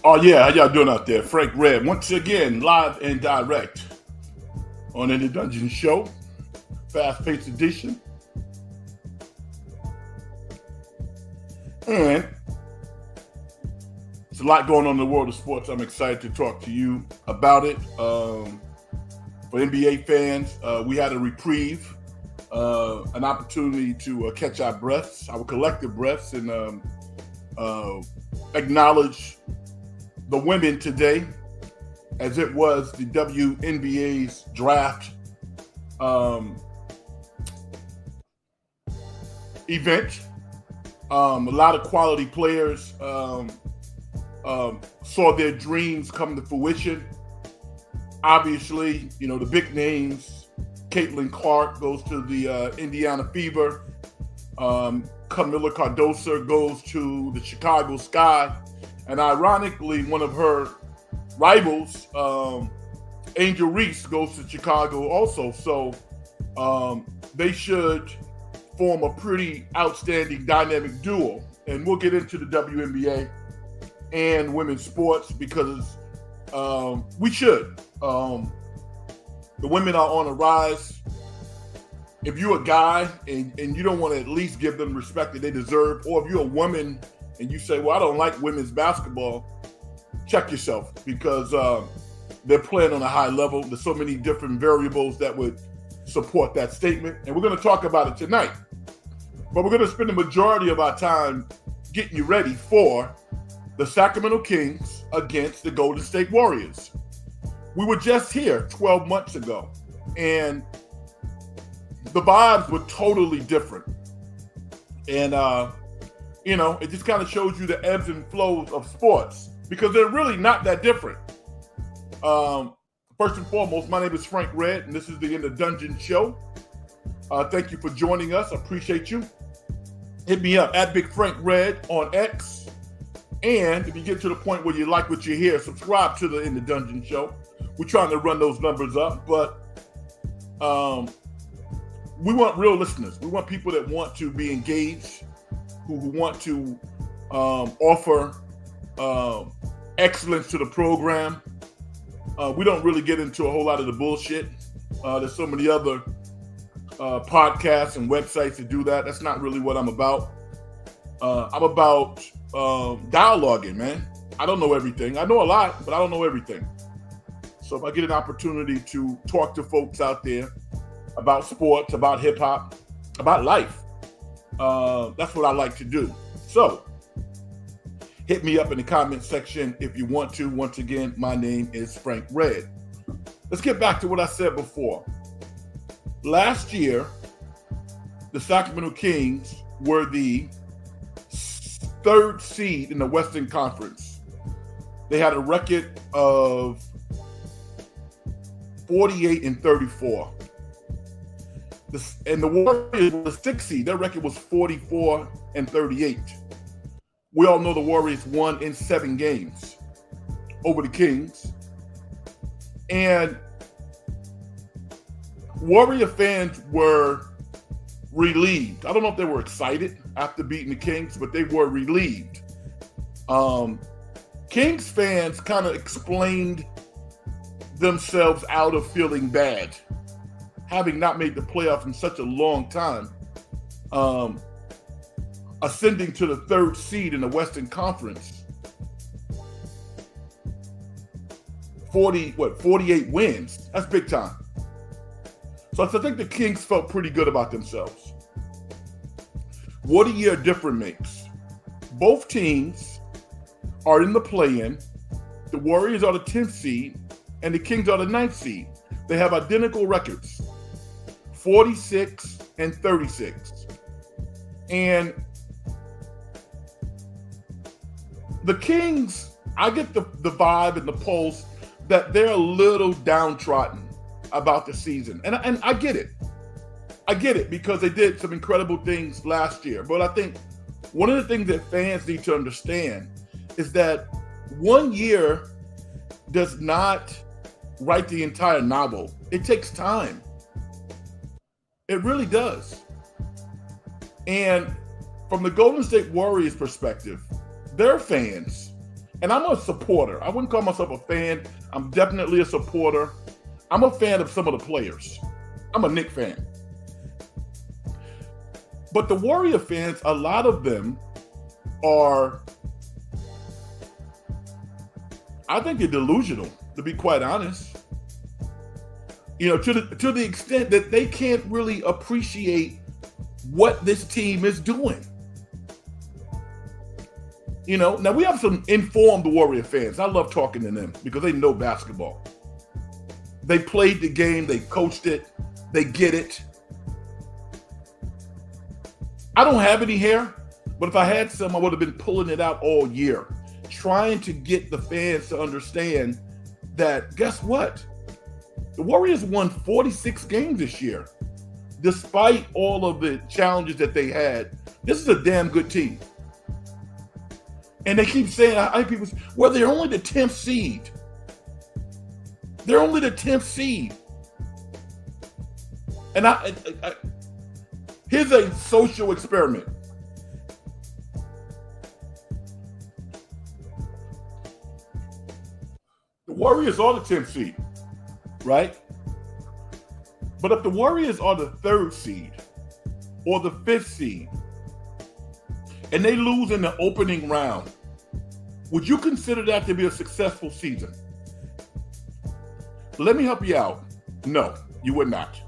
Oh yeah, how y'all doing out there? Frank Red, once again, live and direct on In the Dungeon Show, fast-paced edition. And there's a lot going on in the world of sports. I'm excited to talk to you about it. For NBA fans, we had a reprieve, an opportunity to catch our breaths, our collective breaths, and acknowledge the women today, as it was the WNBA's draft event. A lot of quality players saw their dreams come to fruition. Obviously, you know, the big names. Caitlin Clark goes to the Indiana Fever. Camila Cardoso goes to the Chicago Sky. And ironically, one of her rivals, Angel Reese, goes to Chicago also. So they should form a pretty outstanding dynamic duo. And we'll get into the WNBA and women's sports because we should. The women are on a rise. If you're a guy and you don't want to at least give them respect that they deserve, or if you're a woman and you say, well, I don't like women's basketball, check yourself because they're playing on a high level. There's so many different variables that would support that statement. And we're going to talk about it tonight. But we're going to spend the majority of our time getting you ready for the Sacramento Kings against the Golden State Warriors. We were just here 12 months ago, and the vibes were totally different. And, you know, it just kind of shows you the ebbs and flows of sports because they're really not that different. First and foremost, my name is Frank Red, and this is the In the Dungeon Show. Thank you for joining us. I appreciate you. Hit me up at Big Frank Red on X. And if you get to the point where you like what you hear, subscribe to the In the Dungeon Show. We're trying to run those numbers up, but we want real listeners. We want people that want to be engaged, who want to offer excellence to the program. We don't really get into a whole lot of the bullshit. There's so many other podcasts and websites that do that. That's not really what I'm about. I'm about dialoguing, man. I don't know everything. I know a lot, but I don't know everything. So if I get an opportunity to talk to folks out there about sports, about hip hop, about life, that's what I like to do. So hit me up in the comment section if you want to. Once again, my name is Frank Red. Let's get back to what I said before. Last year, the Sacramento Kings were the third seed in the Western Conference. They had a record of 48-34. And the Warriors were the sixth seed. Their record was 44-38. We all know the Warriors won in 7 games over the Kings. And Warrior fans were relieved. I don't know if they were excited after beating the Kings, but they were relieved. Kings fans kind of explained themselves out of feeling bad, having not made the playoffs in such a long time, ascending to the third seed in the Western Conference. 48 wins. That's big time. So I think the Kings felt pretty good about themselves. What a year different makes. Both teams are in the play-in. The Warriors are the 10th seed, and the Kings are the 9th seed. They have identical records, 46-36. And the Kings, I get the vibe and the pulse that they're a little downtrodden about the season. And I get it. I get it because they did some incredible things last year. But I think one of the things that fans need to understand is that 1 year does not write the entire novel. It takes time. It really does. And from the Golden State Warriors perspective, their fans And I'm a supporter. I wouldn't call myself a fan. I'm definitely a supporter. I'm a fan of some of the players. I'm a Knicks fan. But the Warrior fans, a lot of them are, I think they're delusional, to be quite honest. You know, to the extent that they can't really appreciate what this team is doing. You know, now we have some informed Warrior fans. I love talking to them because they know basketball. They played the game, they coached it, they get it. I don't have any hair, but if I had some, I would have been pulling it out all year, trying to get the fans to understand that, guess what? The Warriors won 46 games this year. Despite all of the challenges that they had, this is a damn good team. And they keep saying, I hear people say, well, they're only the 10th seed. They're only the 10th seed. And here's a social experiment. The Warriors are the 10th seed, right? But if the Warriors are the 3rd seed or the 5th seed, and they lose in the opening round, would you consider that to be a successful season? Let me help you out. No, you would not.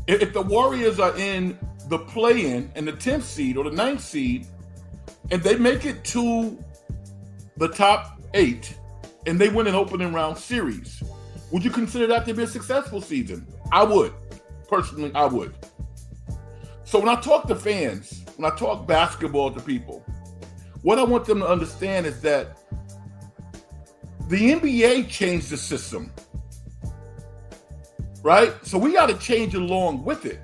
If the Warriors are in the play-in and the 10th seed or the 9th seed, and they make it to the top 8, and they win an opening round series, would you consider that to be a successful season? I would. Personally, I would. So when I talk to fans, when I talk basketball to people, what I want them to understand is that the NBA changed the system, right? So we got to change along with it.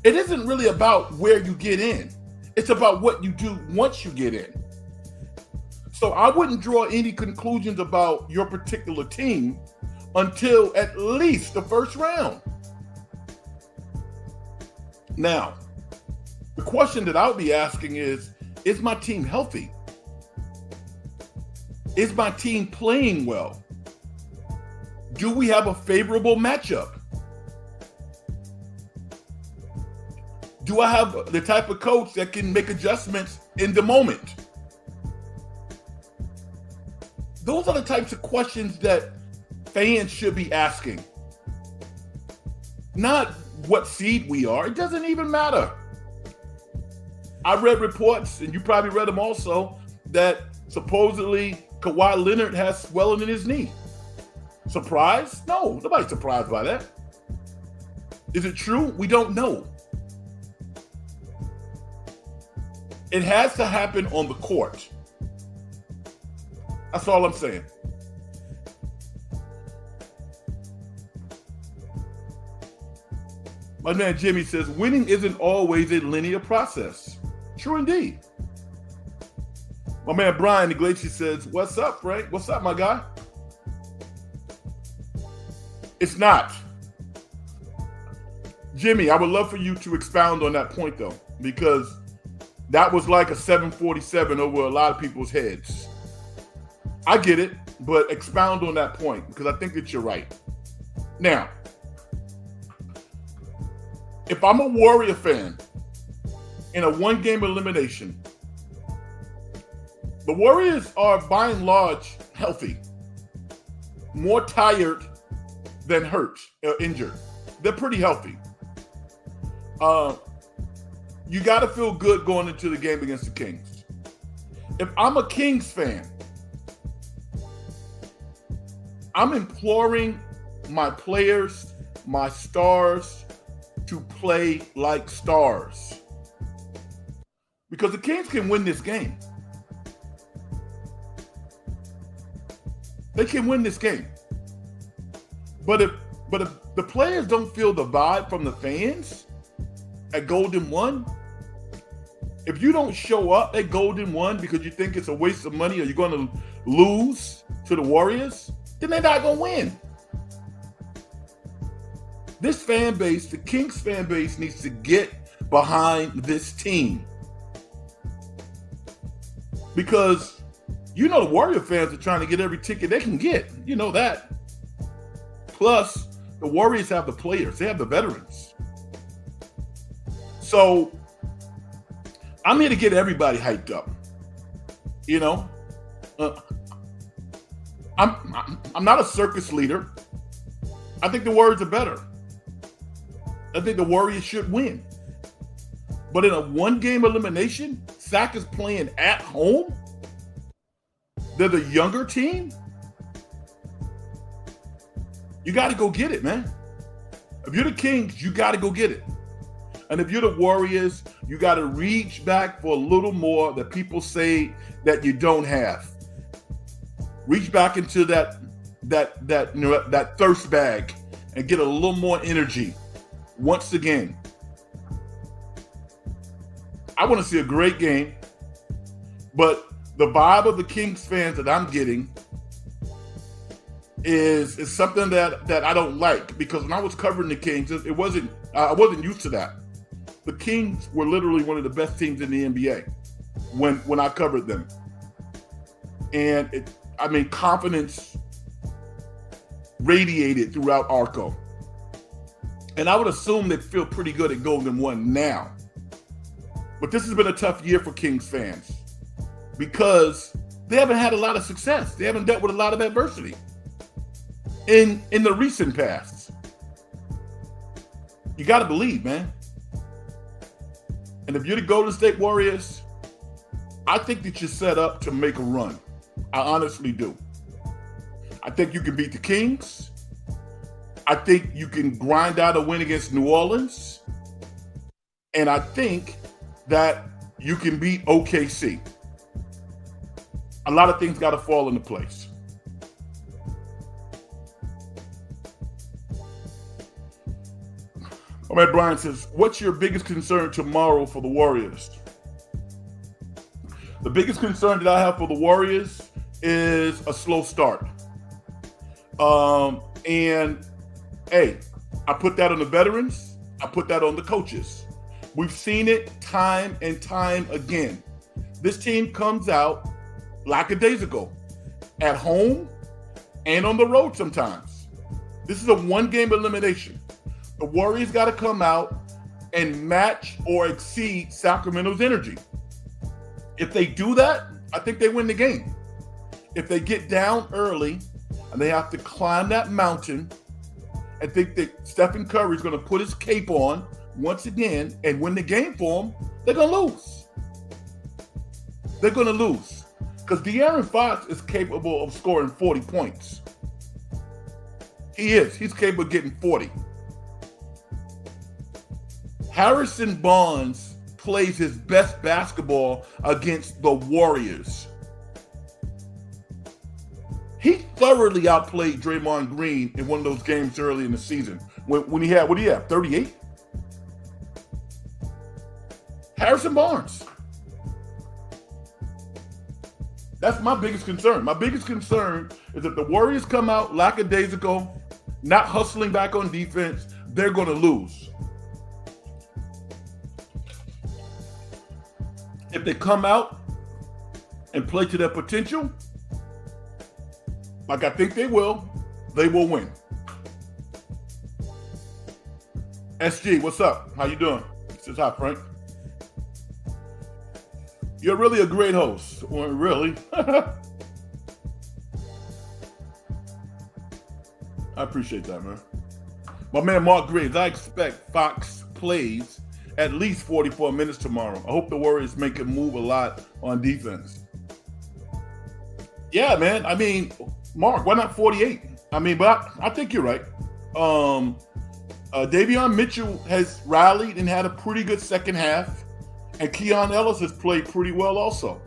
It isn't really about where you get in. It's about what you do once you get in. So I wouldn't draw any conclusions about your particular team until at least the first round. Now, the question that I would be asking is my team healthy? Is my team playing well? Do we have a favorable matchup? Do I have the type of coach that can make adjustments in the moment? Those are the types of questions that fans should be asking. Not what seed we are. It doesn't even matter. I read reports, and you probably read them also, that supposedly Kawhi Leonard has swelling in his knee. Surprised? No, nobody's surprised by that. Is it true? We don't know. It has to happen on the court. That's all I'm saying. My man Jimmy says, winning isn't always a linear process. True indeed. My man Brian the Glacier says, what's up, Frank? What's up, my guy? It's not. Jimmy, I would love for you to expound on that point, though, because that was like a 747 over a lot of people's heads. I get it, but expound on that point, because I think that you're right. Now, if I'm a Warrior fan in a one-game elimination, the Warriors are by and large healthy, more tired than hurt or injured. They're pretty healthy. You got to feel good going into the game against the Kings. If I'm a Kings fan, I'm imploring my players, my stars, to play like stars. Because the Kings can win this game. They can win this game. But if the players don't feel the vibe from the fans at Golden One, if you don't show up at Golden One because you think it's a waste of money or you're going to lose to the Warriors, then they're not going to win. This fan base, the Kings fan base, needs to get behind this team. Because You know the Warrior fans are trying to get every ticket they can get. You know that. Plus, the Warriors have the players. They have the veterans. So, I'm here to get everybody hyped up. You know? I'm not a circus leader. I think the Warriors are better. I think the Warriors should win. But in a one-game elimination, Sac is playing at home. They're the younger team. You got to go get it, man. If you're the Kings, you got to go get it. And if you're the Warriors, you got to reach back for a little more that people say that you don't have. Reach back into that thirst bag and get a little more energy once again. I want to see a great game, but the vibe of the Kings fans that I'm getting is something that I don't like, because when I was covering the Kings, I wasn't used to that. The Kings were literally one of the best teams in the NBA when I covered them, and confidence radiated throughout Arco. And I would assume they feel pretty good at Golden One now. But this has been a tough year for Kings fans because they haven't had a lot of success. They haven't dealt with a lot of adversity in the recent past. You got to believe, man. And if you're the Golden State Warriors, I think that you're set up to make a run. I honestly do. I think you can beat the Kings. I think you can grind out a win against New Orleans. And I think that you can beat OKC. A lot of things got to fall into place. All right, Brian says, what's your biggest concern tomorrow for the Warriors? The biggest concern that I have for the Warriors is a slow start. And hey, I put that on the veterans. I put that on the coaches. We've seen it time and time again. This team comes out lackadaisical at home and on the road sometimes. This is a one-game elimination. The Warriors got to come out and match or exceed Sacramento's energy. If they do that, I think they win the game. If they get down early and they have to climb that mountain and think that Stephen Curry is going to put his cape on once again and win the game for them, they're going to lose. They're going to lose. Because De'Aaron Fox is capable of scoring 40 points. He is. He's capable of getting 40. Harrison Barnes plays his best basketball against the Warriors. He thoroughly outplayed Draymond Green in one of those games early in the season. When he had, what did he have, 38? Harrison Barnes. That's my biggest concern. My biggest concern is that the Warriors come out lackadaisical, not hustling back on defense, they're going to lose. If they come out and play to their potential, like I think they will win. SG, what's up? How you doing? He says, hi, Frank. You're really a great host. Well, really? I appreciate that, man. My man Mark Graves, I expect Fox plays at least 44 minutes tomorrow. I hope the Warriors make him move a lot on defense. Yeah, man. I mean, Mark, why not 48? I mean, but I think you're right. Davion Mitchell has rallied and had a pretty good second half. And Keon Ellis has played pretty well also.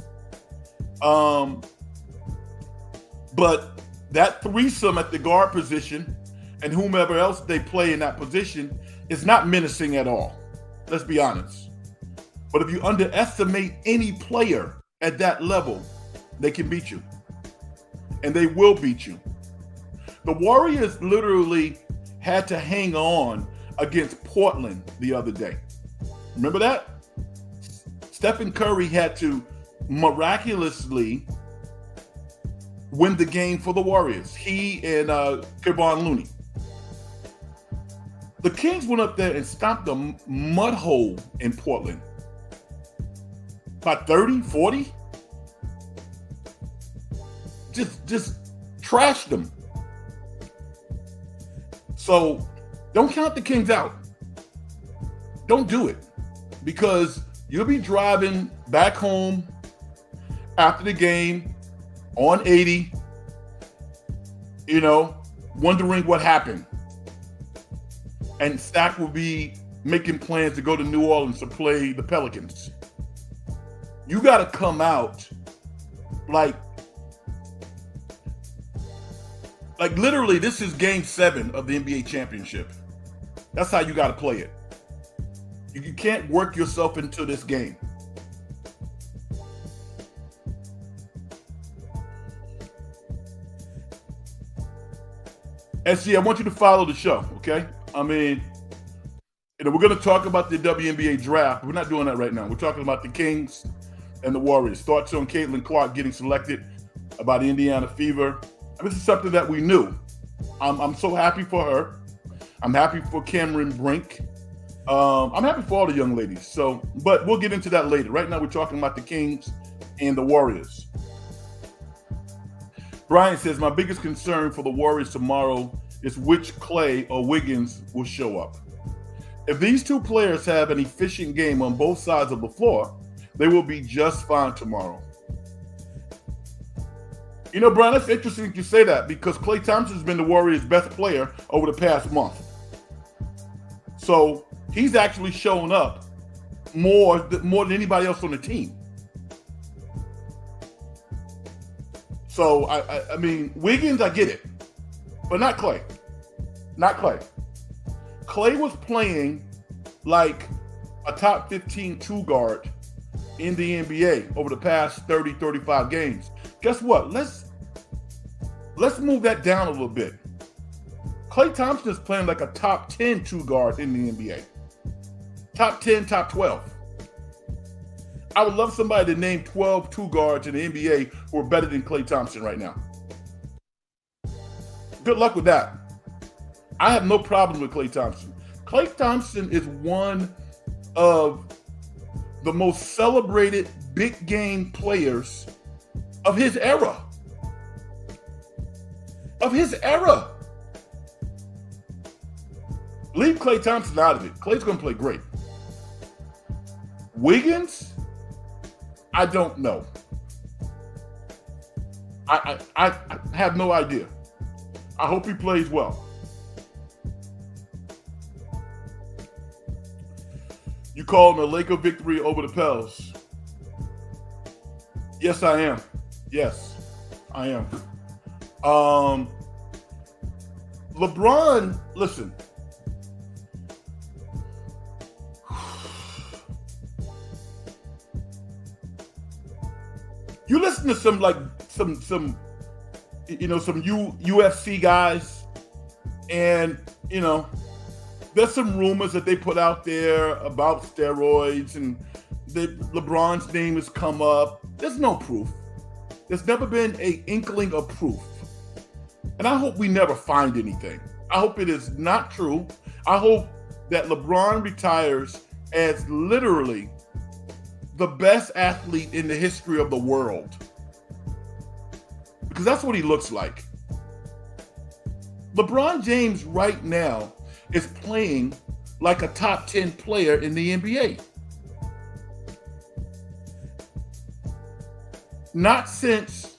But that threesome at the guard position and whomever else they play in that position is not menacing at all. Let's be honest. But if you underestimate any player at that level, they can beat you. And they will beat you. The Warriors literally had to hang on against Portland the other day. Remember that? Stephen Curry had to miraculously win the game for the Warriors. He and Kevon Looney. The Kings went up there and stomped a mud hole in Portland. By 30, 40. Just trashed them. So don't count the Kings out. Don't do it. Because you'll be driving back home after the game on 80, wondering what happened. And Stack will be making plans to go to New Orleans to play the Pelicans. You got to come out like literally this is game 7 of the NBA championship. That's how you got to play it. You can't work yourself into this game. SG, I want you to follow the show, okay? I mean, we're going to talk about the WNBA draft. We're not doing that right now. We're talking about the Kings and the Warriors. Thoughts on Caitlin Clark getting selected by the Indiana Fever. This is something that we knew. I'm so happy for her. I'm happy for Cameron Brink. I'm happy for all the young ladies. But we'll get into that later. Right now, we're talking about the Kings and the Warriors. Brian says, my biggest concern for the Warriors tomorrow is which Clay or Wiggins will show up. If these two players have an efficient game on both sides of the floor, they will be just fine tomorrow. Brian, that's interesting that you say that because Klay Thompson's been the Warriors' best player over the past month. So he's actually shown up more than anybody else on the team. So, I mean, Wiggins, I get it, but not Klay. Not Klay. Klay was playing like a top 15 two guard in the NBA over the past 30, 35 games. Guess what? Let's move that down a little bit. Klay Thompson is playing like a top 10 two guard in the NBA. Top 10, top 12. I would love somebody to name 12 two guards in the NBA who are better than Klay Thompson right now. Good luck with that. I have no problem with Klay Thompson. Klay Thompson is one of the most celebrated big game players of his era. Leave Klay Thompson out of it. Klay's going to play great. Wiggins, I don't know. I have no idea. I hope he plays well. You calling a Laker victory over the Pels? Yes, I am. Yes, I am. LeBron, listen. You listen to some UFC guys, and there's some rumors that they put out there about steroids, and LeBron's name has come up. There's no proof. There's never been an inkling of proof, and I hope we never find anything. I hope it is not true. I hope that LeBron retires as literally the best athlete in the history of the world. Because that's what he looks like. LeBron James right now is playing like a top 10 player in the NBA. Not since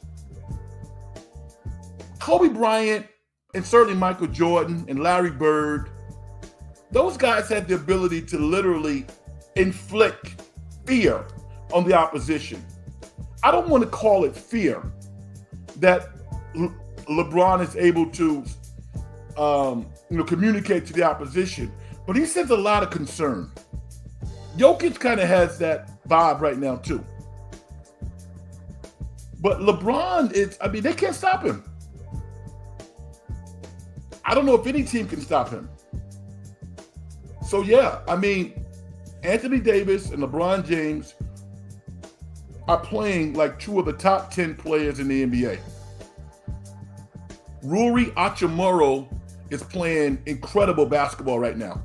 Kobe Bryant and certainly Michael Jordan and Larry Bird. Those guys had the ability to literally inflict fear on the opposition. I don't want to call it fear that LeBron is able to communicate to the opposition, but he sends a lot of concern. Jokic kind of has that vibe right now too. But LeBron they can't stop him. I don't know if any team can stop him. So yeah, Anthony Davis and LeBron James are playing like two of the top 10 players in the NBA. Rui Hachimura is playing incredible basketball right now.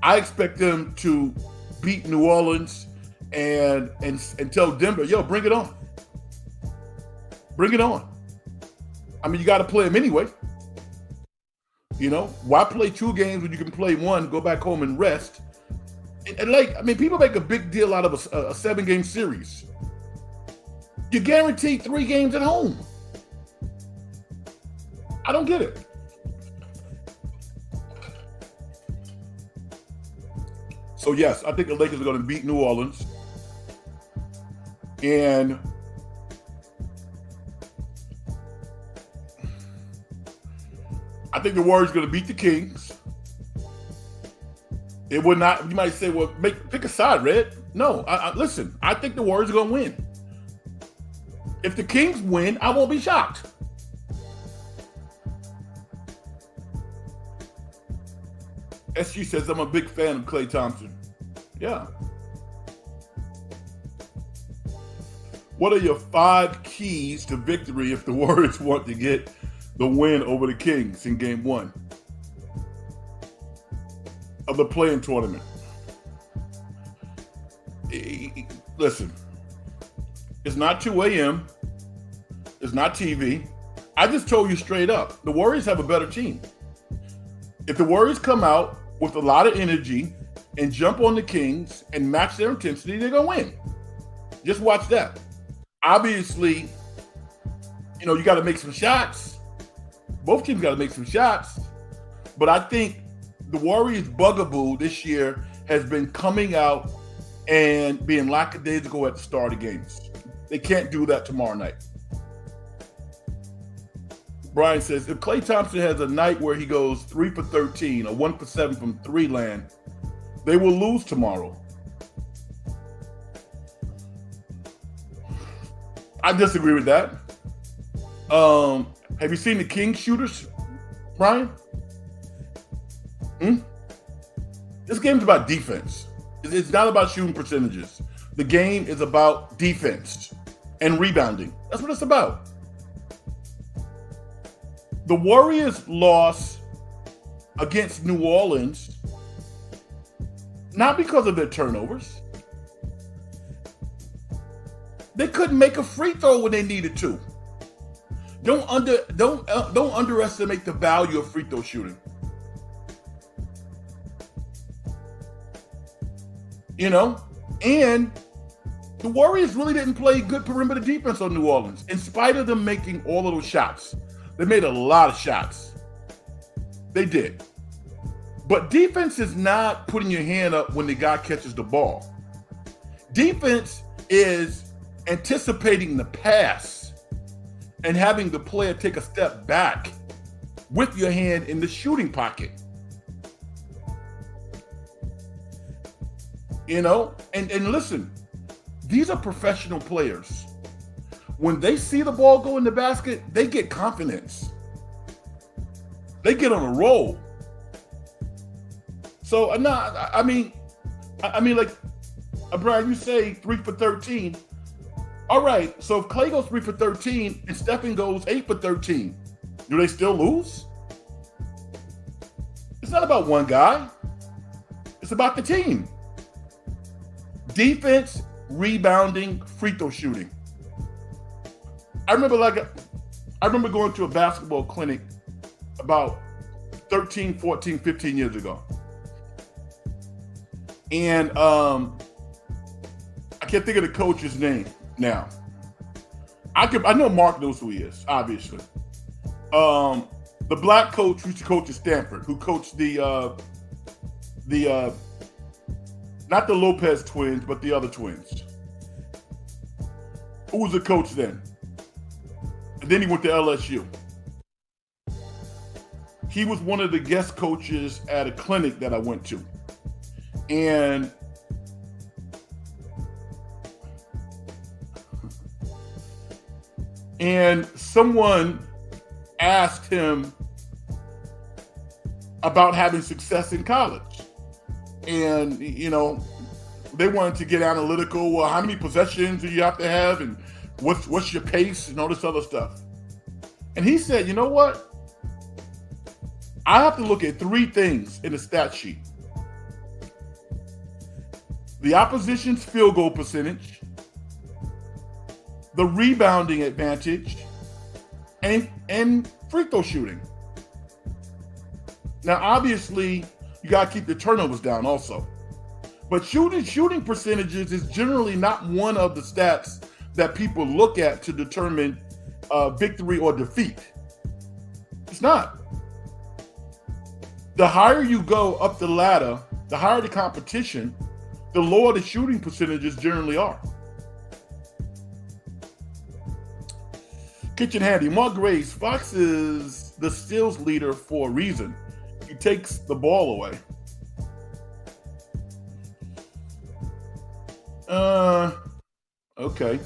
I expect them to beat New Orleans and tell Denver, yo, bring it on. Bring it on. I mean, you got to play them anyway. You know, why play 2 games when you can play 1, go back home and rest? And like, I mean, people make a big deal out of a 7-game series. You're guaranteed 3 games at home. I don't get it. So yes, I think the Lakers are going to beat New Orleans. And I think the Warriors are going to beat the Kings. It would not. You might say, "Well, pick a side, Red." No, listen. I think the Warriors are going to win. If the Kings win, I won't be shocked. SG says I'm a big fan of Klay Thompson. Yeah. What are your 5 keys to victory if the Warriors want to get the win over the Kings in Game 1 of the play-in tournament? Listen, it's not 2 a.m. It's not TV. I just told you straight up, the Warriors have a better team. If the Warriors come out with a lot of energy and jump on the Kings and match their intensity, they're going to win. Just watch that. Obviously, you know, you got to make some shots. Both teams got to make some shots. But I think the Warriors' bugaboo this year has been coming out and being lackadaisical at the start of games. They can't do that tomorrow night. Brian says, if Klay Thompson has a night where he goes 3 for 13 or 1 for 7 from 3 land, they will lose tomorrow. I disagree with that. Have you seen the Kings shooters, Brian? This game's about defense. It's not about shooting percentages. The game is about defense and rebounding. That's what it's about. The Warriors lost against New Orleans, not because of their turnovers. They couldn't make a free throw when they needed to. Don't underestimate the value of free throw shooting. You know, and the Warriors really didn't play good perimeter defense on New Orleans, in spite of them making all of those shots. They made a lot of shots. They did. But defense is not putting your hand up when the guy catches the ball. Defense is anticipating the pass and having the player take a step back with your hand in the shooting pocket. You know, and listen, these are professional players. When they see the ball go in the basket, they get confidence. They get on a roll. So, I mean, like, Brian, you say 3 for 13. All right, so if Klay goes 3 for 13 and Stephen goes 8 for 13, do they still lose? It's not about one guy. It's about the team. Defense, rebounding, free throw shooting. I remember going to a basketball clinic about 13, 14, 15 years ago. And I can't think of the coach's name now. I know Mark knows who he is, obviously. The black coach who used to coach at Stanford, who coached not the Lopez twins, but the other twins. Who was the coach then? And then he went to LSU. He was one of the guest coaches at a clinic that I went to. And someone asked him about having success in college. And, you know, they wanted to get analytical. Well, how many possessions do you have to have? And what's your pace and all this other stuff? And he said, you know what? I have to look at three things in the stat sheet: the opposition's field goal percentage, the rebounding advantage, and free throw shooting. Now, obviously, you got to keep the turnovers down also. But shooting percentages is generally not one of the stats that people look at to determine victory or defeat. It's not. The higher you go up the ladder, the higher the competition, the lower the shooting percentages generally are. Kitchen Handy, Mark Grace, Fox is the steals leader for a reason. He takes the ball away. Okay.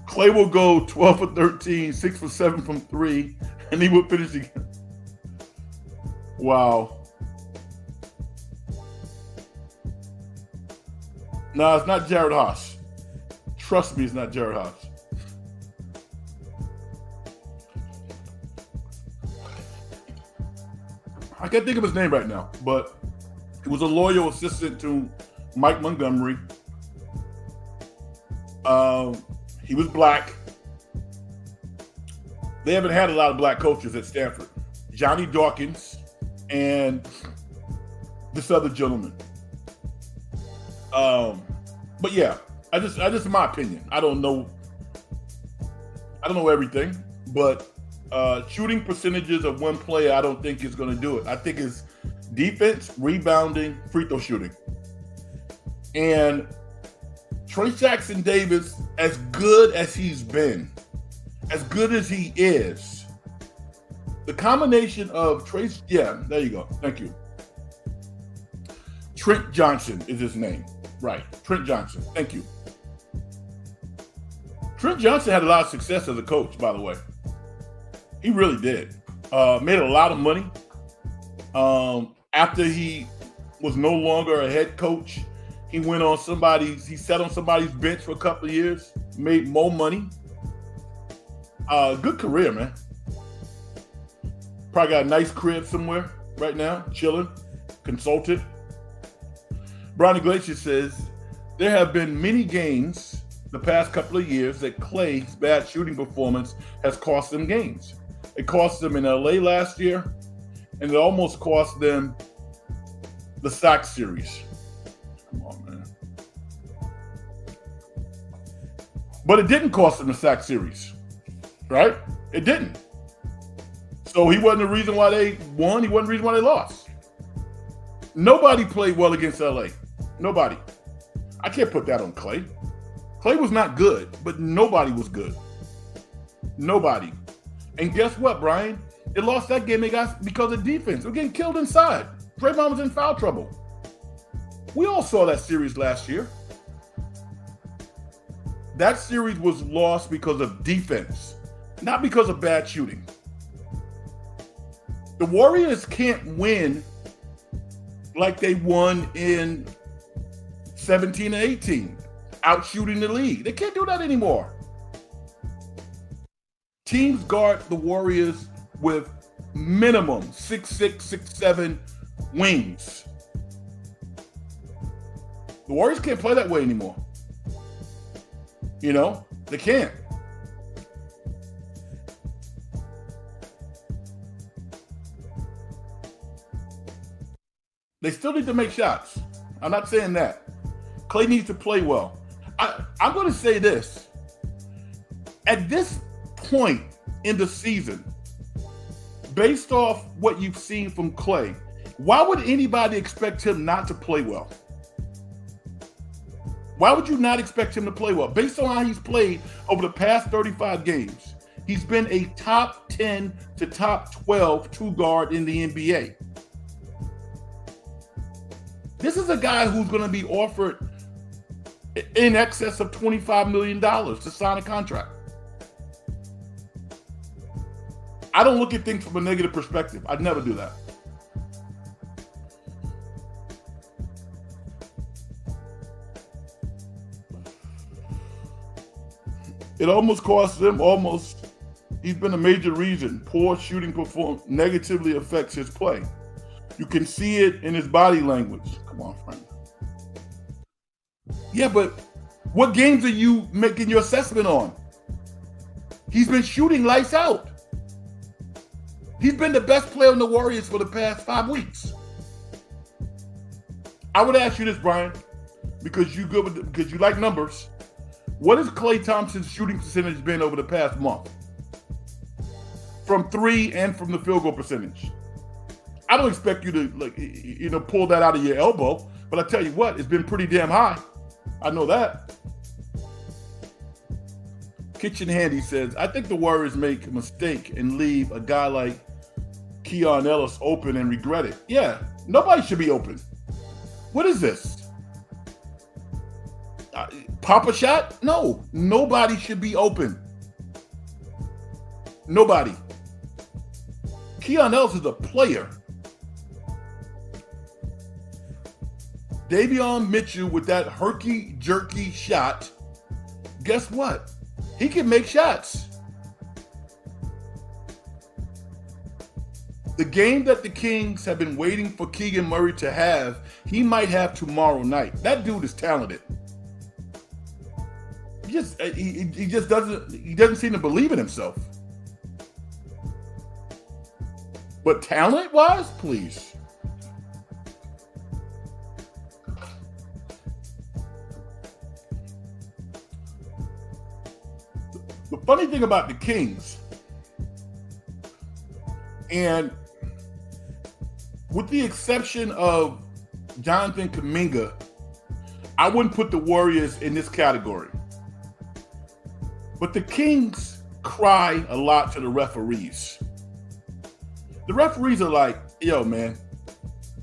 Clay will go 12 for 13, 6 for 7 from 3, and he will finish again. Wow. No, it's not Jared Haas. Trust me, it's not Jared Haas. I can't think of his name right now, but he was a loyal assistant to Mike Montgomery. He was black. They haven't had a lot of black coaches at Stanford. Johnny Dawkins and this other gentleman. But yeah, I just in my opinion, I don't know everything, but shooting percentages of one player, I don't think is going to do it. I think it's defense, rebounding, free throw shooting. And Trey Jackson Davis, as good as he's been, as good as he is, the combination of Trace, yeah, there you go. Thank you. Trent Johnson is his name. Right. Trent Johnson. Thank you. Trent Johnson had a lot of success as a coach, by the way. He really did. Made a lot of money. After he was no longer a head coach, he sat on somebody's bench for a couple of years, made more money. Good career, man. Probably got a nice crib somewhere right now, chilling, consultant. Brownie Glacier says, there have been many games the past couple of years that Clay's bad shooting performance has cost them games. It cost them in LA last year, and it almost cost them the Sox series. Come on, man. But it didn't cost them the Sox series, right? It didn't. So he wasn't the reason why they won. He wasn't the reason why they lost. Nobody played well against LA. Nobody. I can't put that on Clay. Clay was not good, but nobody was good. Nobody. And guess what, Brian? They lost that game because of defense. They're getting killed inside. Draymond was in foul trouble. We all saw that series last year. That series was lost because of defense, not because of bad shooting. The Warriors can't win like they won in 17 and 18, out shooting the league. They can't do that anymore. Teams guard the Warriors with minimum 6'6", 6'7" wings. The Warriors can't play that way anymore. You know, they can't. They still need to make shots. I'm not saying that. Clay needs to play well. I'm going to say this. At this point in the season, based off what you've seen from Clay, why would anybody expect him not to play well? Why would you not expect him to play well? Based on how he's played over the past 35 games, he's been a top 10 to top 12 two-guard in the NBA. This is a guy who's going to be offered in excess of $25 million to sign a contract. I don't look at things from a negative perspective. I'd never do that. It almost cost them He's been a major reason poor shooting performance negatively affects his play. You can see it in his body language. Come on, Frank. Yeah, but what games are you making your assessment on? He's been shooting lights out. He's been the best player in the Warriors for the past 5 weeks. I would ask you this, Brian, because you like numbers. What has Klay Thompson's shooting percentage been over the past month? From 3 and from the field goal percentage. I don't expect you to pull that out of your elbow, but I tell you what, it's been pretty damn high. I know that. Kitchen Handy says, I think the Warriors make a mistake and leave a guy like Keon Ellis open and regret it. Yeah, nobody should be open. What is this? Pop a shot? No, nobody should be open. Nobody. Keon Ellis is a player. Davion Mitchell with that herky-jerky shot, guess what? He can make shots. The game that the Kings have been waiting for Keegan Murray to have, he might have tomorrow night. That dude is talented. He just doesn't seem to believe in himself. But talent-wise, please. The funny thing about the Kings, and with the exception of Jonathan Kuminga, I wouldn't put the Warriors in this category. But the Kings cry a lot to the referees. The referees are like, yo, man,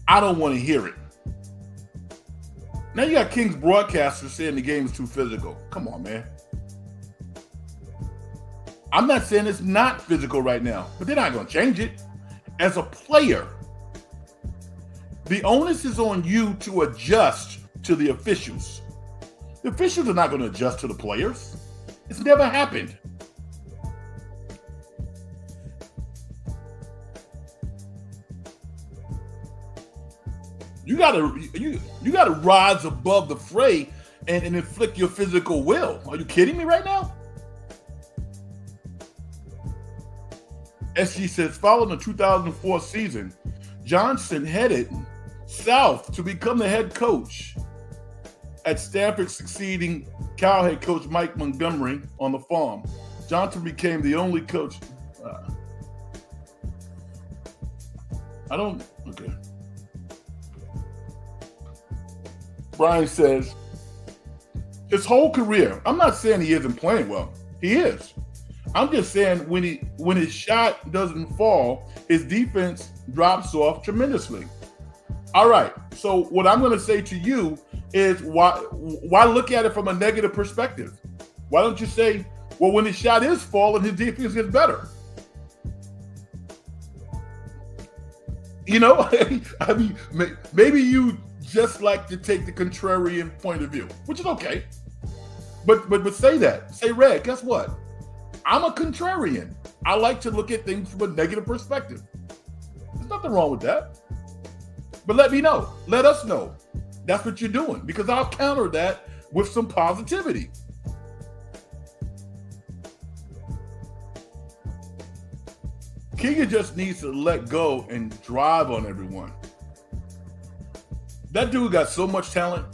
I don't want to hear it. Now you got Kings broadcasters saying the game is too physical. Come on, man. I'm not saying it's not physical right now, but they're not going to change it. As a player, the onus is on you to adjust to the officials. The officials are not going to adjust to the players. It's never happened. You gotta rise above the fray and inflict your physical will. Are you kidding me right now? SG says, following the 2004 season, Johnson headed south to become the head coach at Stanford, succeeding Cal head coach Mike Montgomery on the farm. Johnson became the only coach. Okay. Brian says, his whole career, I'm not saying he isn't playing well. He is. I'm just saying when his shot doesn't fall, his defense drops off tremendously. All right. So what I'm going to say to you is why look at it from a negative perspective? Why don't you say, well, when his shot is falling, his defense gets better? You know, I mean, maybe you just like to take the contrarian point of view, which is okay. But say that. Say, Red, guess what? I'm a contrarian. I like to look at things from a negative perspective. There's nothing wrong with that. But let me know. Let us know. That's what you're doing, because I'll counter that with some positivity. Keegan just needs to let go and drive on everyone. That dude got so much talent.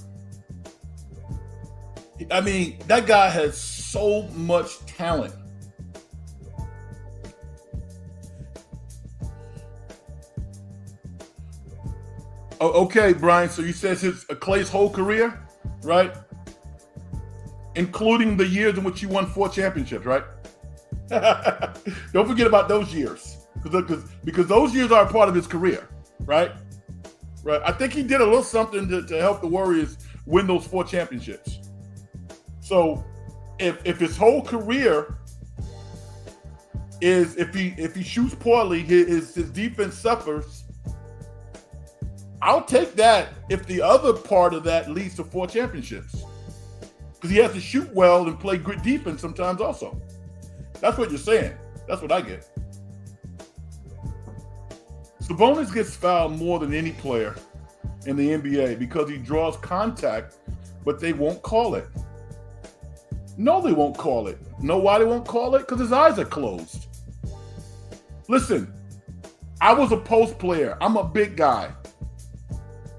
I mean, that guy has so much talent. Oh, okay, Brian. So you said Klay's whole career, right? Including the years in which he won 4 championships, right? Don't forget about those years, because those years are a part of his career, right? Right. I think he did a little something to help the Warriors win those 4 championships. So if his whole career is, if he shoots poorly, his defense suffers, I'll take that if the other part of that leads to 4 championships. Because he has to shoot well and play good defense sometimes also. That's what you're saying. That's what I get. Sabonis gets fouled more than any player in the NBA because he draws contact, but they won't call it. No, they won't call it. Know why they won't call it? Because his eyes are closed. Listen, I was a post player. I'm a big guy.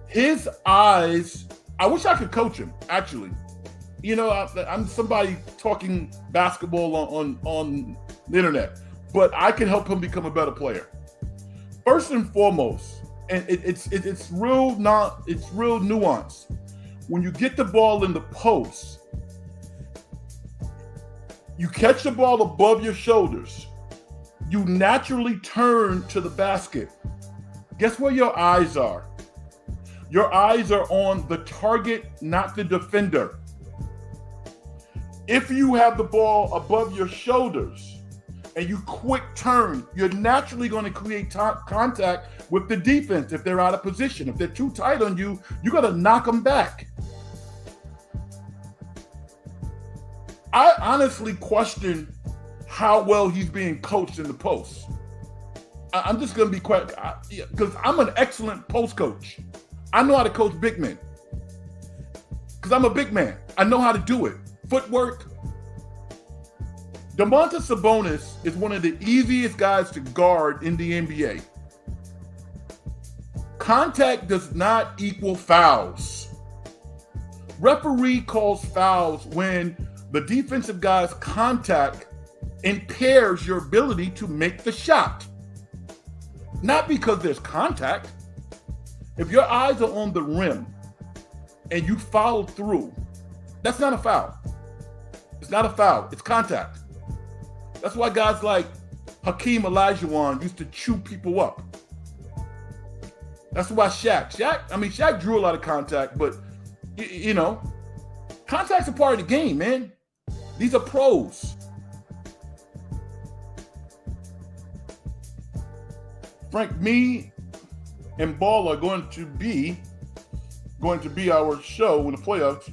His eyes, I wish I could coach him, actually. You know, I'm somebody talking basketball on the internet, but I can help him become a better player. First and foremost, and it's real nuance. When you get the ball in the post, you catch the ball above your shoulders, you naturally turn to the basket. Guess where your eyes are? Your eyes are on the target, not the defender. If you have the ball above your shoulders and you quick turn, you're naturally going to create contact with the defense if they're out of position. If they're too tight on you, you got to knock them back. I honestly question how well he's being coached in the post. I'm just going to be quiet because I'm an excellent post coach. I know how to coach big men because I'm a big man. I know how to do it. Footwork. Domantas Sabonis is one of the easiest guys to guard in the NBA. Contact does not equal fouls. Referee calls fouls when the defensive guy's contact impairs your ability to make the shot. Not because there's contact. If your eyes are on the rim and you follow through, that's not a foul. It's not a foul. It's contact. That's why guys like Hakeem Olajuwon used to chew people up. That's why Shaq drew a lot of contact, but you know, contact's a part of the game, man. These are pros. Frank, me and Ball are going to be our show in the playoffs.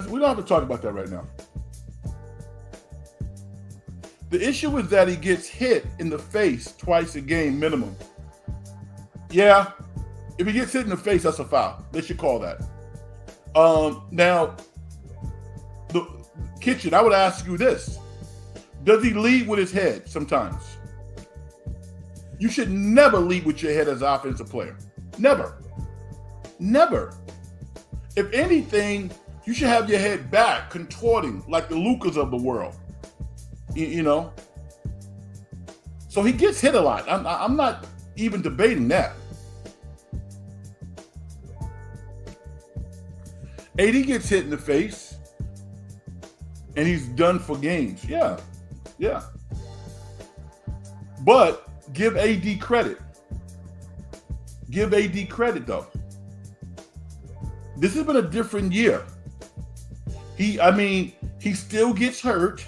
We don't have to talk about that right now. The issue is that he gets hit in the face twice a game minimum. Yeah, if he gets hit in the face, that's a foul. They should call that. Now, the Kitchen, I would ask you this. Does he lead with his head sometimes? You should never lead with your head as an offensive player. Never. Never. If anything, you should have your head back, contorting like the Lucas of the world. You know? So he gets hit a lot. I'm not even debating that. AD gets hit in the face, and he's done for games. Yeah. But give AD credit. Give AD credit, though. This has been a different year. He still gets hurt.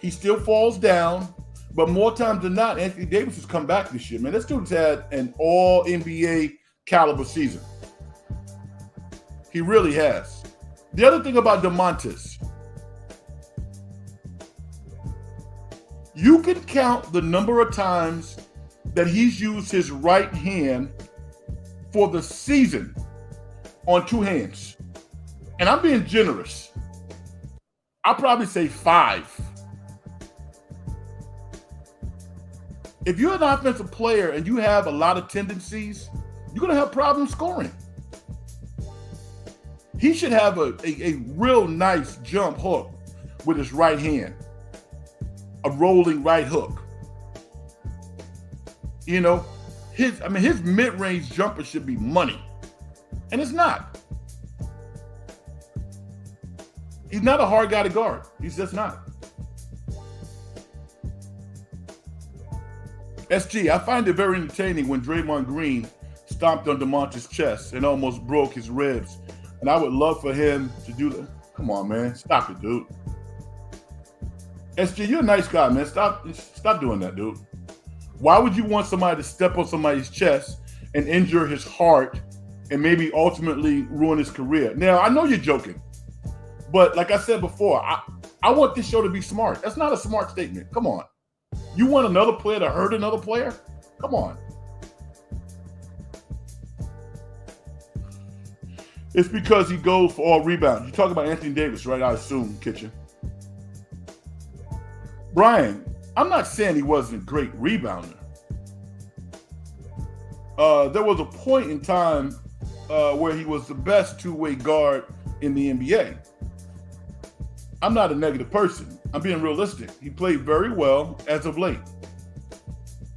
He still falls down. But more times than not, Anthony Davis has come back this year, man. This dude's had an all-NBA caliber season. He really has. The other thing about Domantas, you can count the number of times that he's used his right hand for the season on two hands. And I'm being generous. I'll probably say 5. If you're an offensive player and you have a lot of tendencies, you're going to have problems scoring. He should have a real nice jump hook with his right hand, a rolling right hook. You know, his mid-range jumper should be money, and it's not. He's not a hard guy to guard. He's just not. SG, I find it very entertaining when Draymond Green stomped on DeMontis' chest and almost broke his ribs. And I would love for him to do that. Come on, man. Stop it, dude. SG, you're a nice guy, man. Stop doing that, dude. Why would you want somebody to step on somebody's chest and injure his heart and maybe ultimately ruin his career? Now, I know you're joking. But like I said before, I want this show to be smart. That's not a smart statement. Come on. You want another player to hurt another player? Come on. It's because he goes for all rebounds. You're talking about Anthony Davis, right? I assume, Kitchen. Brian, I'm not saying he wasn't a great rebounder. There was a point in time where he was the best two-way guard in the NBA. I'm not a negative person. I'm being realistic. He played very well as of late.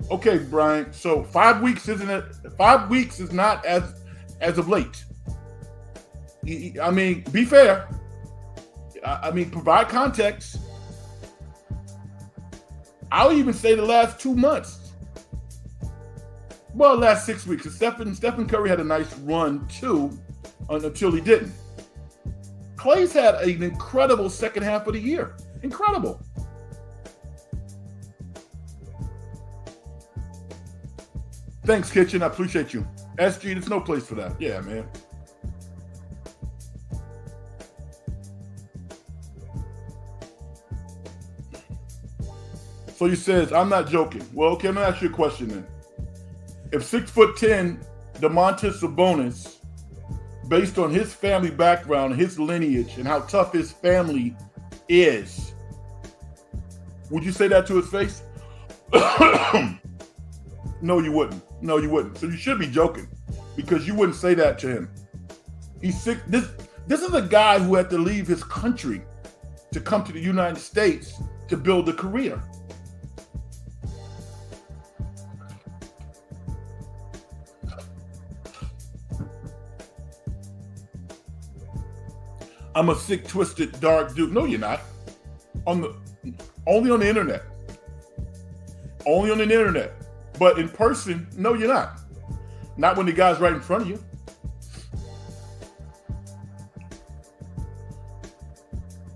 Okay, Brian. So 5 weeks isn't it? 5 weeks is not as of late. I mean, be fair. I mean, provide context. I'll even say the last 2 months. Well, last 6 weeks. Stephen Curry had a nice run too, until he didn't. Clay's had an incredible second half of the year. Incredible. Thanks, Kitchen. I appreciate you. SG, there's no place for that. Yeah, man. So he says, I'm not joking. Well, okay, let me ask you a question then. If 6'10" Domantas Sabonis, based on his family background, his lineage, and how tough his family is, would you say that to his face? No, you wouldn't. No, you wouldn't. So you should be joking, because you wouldn't say that to him. He's sick. This is a guy who had to leave his country to come to the United States to build a career. I'm a sick, twisted, dark dude. No, you're not. Only on the internet. Only on the internet. But in person, no, you're not. Not when the guy's right in front of you.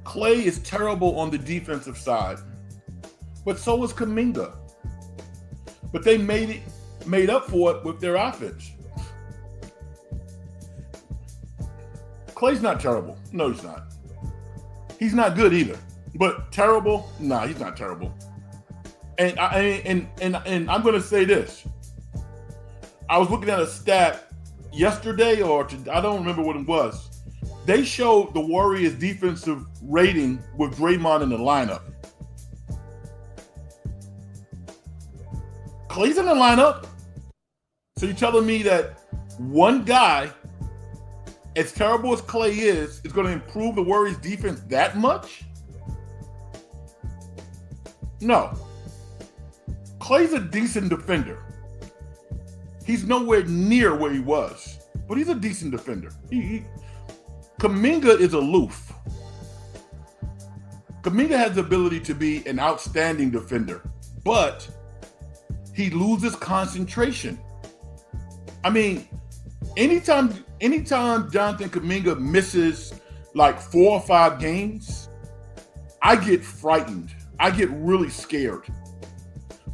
Clay is terrible on the defensive side, but so is Kuminga. But they made up for it with their offense. Clay's not terrible. No, he's not. He's not good either. But terrible? Nah, he's not terrible. And I'm going to say this. I was looking at a stat yesterday, I don't remember what it was. They showed the Warriors' defensive rating with Draymond in the lineup. Clay's in the lineup. So you're telling me that one guy, as terrible as Clay is going to improve the Warriors' defense that much? No. Clay's a decent defender. He's nowhere near where he was, but he's a decent defender. Kuminga is aloof. Kuminga has the ability to be an outstanding defender, but he loses concentration. I mean, anytime Jonathan Kuminga misses like 4 or 5 games, I get frightened. I get really scared.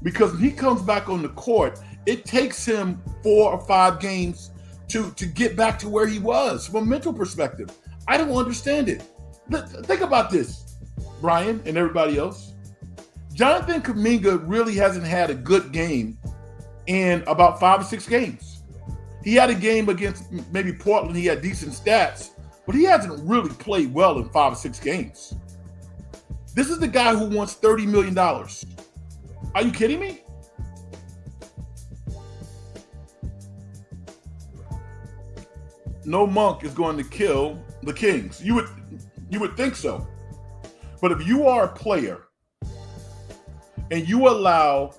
Because when he comes back on the court, it takes him 4 or 5 games to get back to where he was from a mental perspective. I don't understand it. Think about this, Brian and everybody else. Jonathan Kuminga really hasn't had a good game in about 5 or 6 games. He had a game against maybe Portland. He had decent stats, but he hasn't really played well in 5 or 6 games. This is the guy who wants $30 million. Are you kidding me? No monk is going to kill the Kings. You would think so. But if you are a player and you allow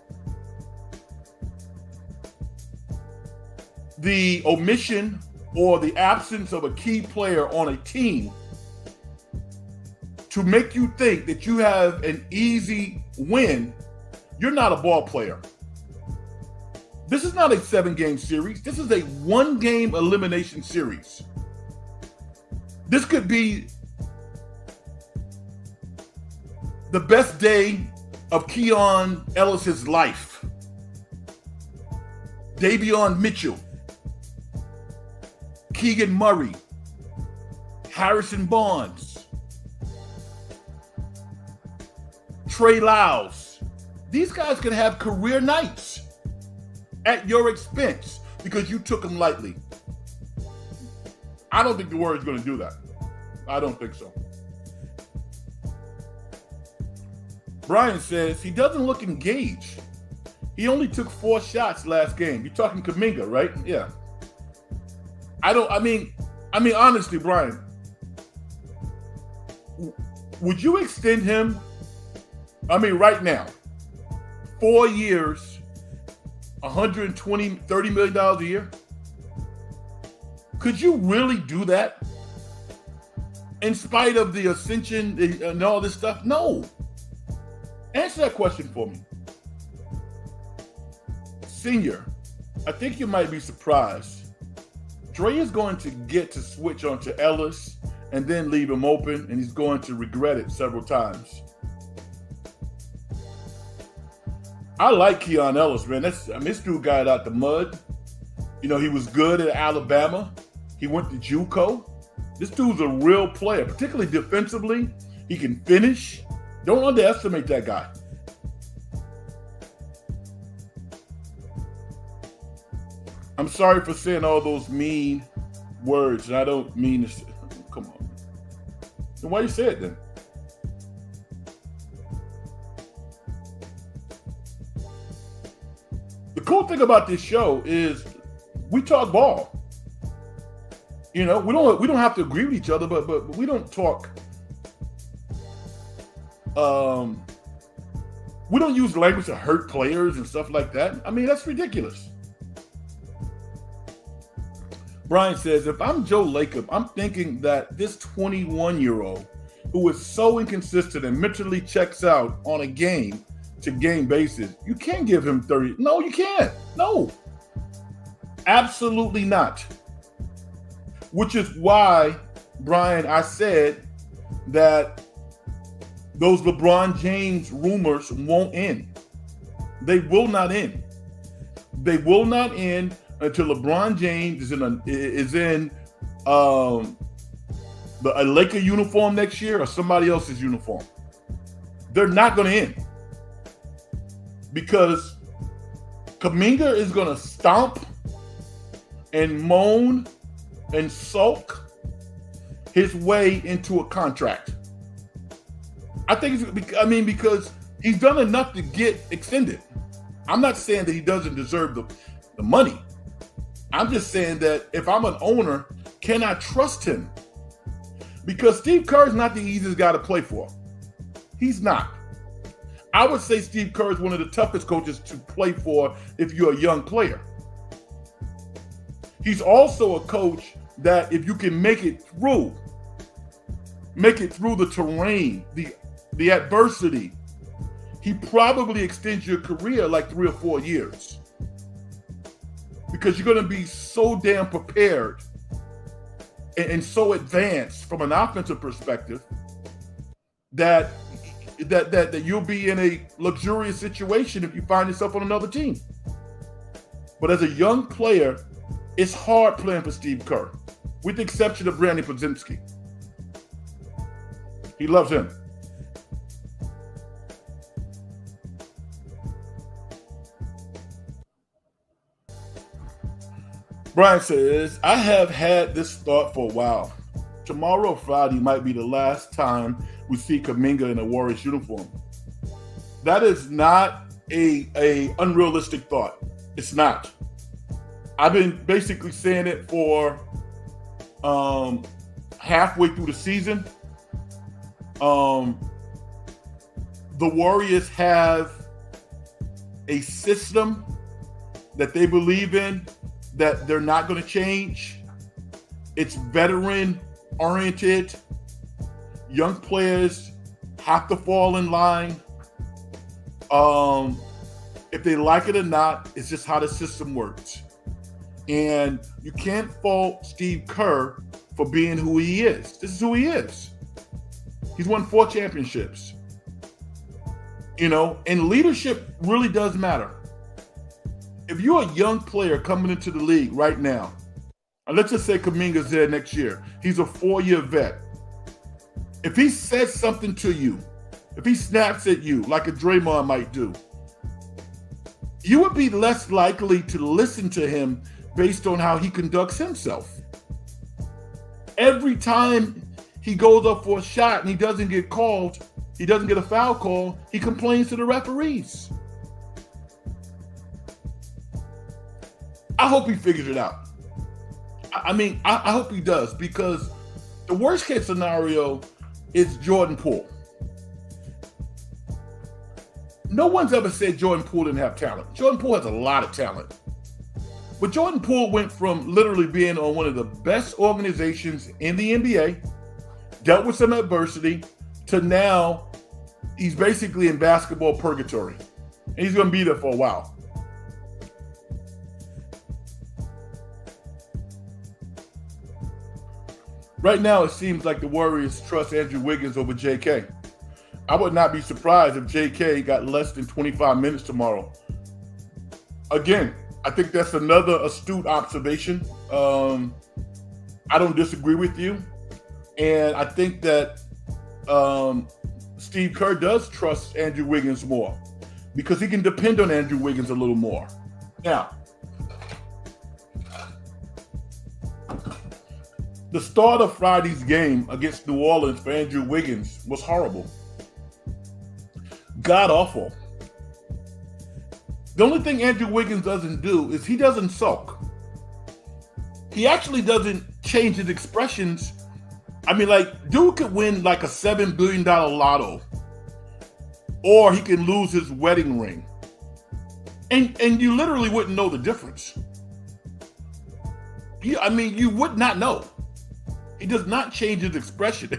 the omission or the absence of a key player on a team to make you think that you have an easy win, you're not a ball player. This is not a 7-game series. This is a 1-game elimination series. This could be the best day of Keon Ellis's life. Davion Mitchell, Keegan Murray, Harrison Barnes, Trey Lyles, these guys can have career nights at your expense because you took them lightly. I don't think the Warriors are going to do that. I don't think so. Brian says he doesn't look engaged. He only took 4 shots last game. You're talking Kuminga, right? Yeah. I mean, honestly, Brian, would you extend him? I mean, right now, 4 years, $30 million a year? Could you really do that? In spite of the ascension and all this stuff? No. Answer that question for me. Senior, I think you might be surprised. Dre is going to get to switch onto Ellis and then leave him open, and he's going to regret it several times. I like Keon Ellis, man. This dude got out the mud. You know, he was good at Alabama. He went to JUCO. This dude's a real player, particularly defensively. He can finish. Don't underestimate that guy. I'm sorry for saying all those mean words, and I don't mean to. Come on. Then why you say it then? The cool thing about this show is we talk ball. You know, we don't have to agree with each other, but we don't talk. We don't use language to hurt players and stuff like that. I mean, that's ridiculous. Brian says, if I'm Joe Lacob, I'm thinking that this 21-year-old who is so inconsistent and mentally checks out on a game-to-game basis, you can't give him 30. No, you can't. No. Absolutely not. Which is why, Brian, I said that those LeBron James rumors won't end. They will not end. They will not end until LeBron James is in a Laker uniform next year or somebody else's uniform. They're not going to end because Kuminga is going to stomp and moan and sulk his way into a contract. I think because he's done enough to get extended. I'm not saying that he doesn't deserve the money. I'm just saying that if I'm an owner, can I trust him? Because Steve Kerr is not the easiest guy to play for. He's not. I would say Steve Kerr is one of the toughest coaches to play for if you're a young player. He's also a coach that if you can make it through the terrain, the adversity, he probably extends your career like 3 or 4 years. Because you're going to be so damn prepared and so advanced from an offensive perspective that you'll be in a luxurious situation if you find yourself on another team. But as a young player, it's hard playing for Steve Kerr, with the exception of Randy Podziemski. He loves him. Brian says, I have had this thought for a while. Tomorrow, Friday, might be the last time we see Kuminga in a Warriors uniform. That is not a unrealistic thought. It's not. I've been basically saying it for halfway through the season. The Warriors have a system that they believe in that they're not going to change. It's veteran-oriented. Young players have to fall in line. If they like it or not, it's just how the system works. And you can't fault Steve Kerr for being who he is. This is who he is. He's won 4 championships. You know, and leadership really does matter. If you're a young player coming into the league right now, and let's just say Kuminga's there next year, he's a 4-year vet. If he says something to you, if he snaps at you like a Draymond might do, you would be less likely to listen to him based on how he conducts himself. Every time he goes up for a shot and he doesn't get called, he doesn't get a foul call, he complains to the referees. I hope he figures it out. I hope he does, because the worst case scenario is Jordan Poole. No one's ever said Jordan Poole didn't have talent. Jordan Poole has a lot of talent. But Jordan Poole went from literally being on one of the best organizations in the NBA, dealt with some adversity, to now he's basically in basketball purgatory. And he's going to be there for a while. Right now, it seems like the Warriors trust Andrew Wiggins over JK. I would not be surprised if JK got less than 25 minutes tomorrow. Again, I think that's another astute observation. I don't disagree with you. And I think that Steve Kerr does trust Andrew Wiggins more, because he can depend on Andrew Wiggins a little more. Now, the start of Friday's game against New Orleans for Andrew Wiggins was horrible. God awful. The only thing Andrew Wiggins doesn't do is he doesn't sulk. He actually doesn't change his expressions. I mean, like, dude could win like a $7 billion lotto, or he can lose his wedding ring. And you literally wouldn't know the difference. You would not know. He does not change his expression.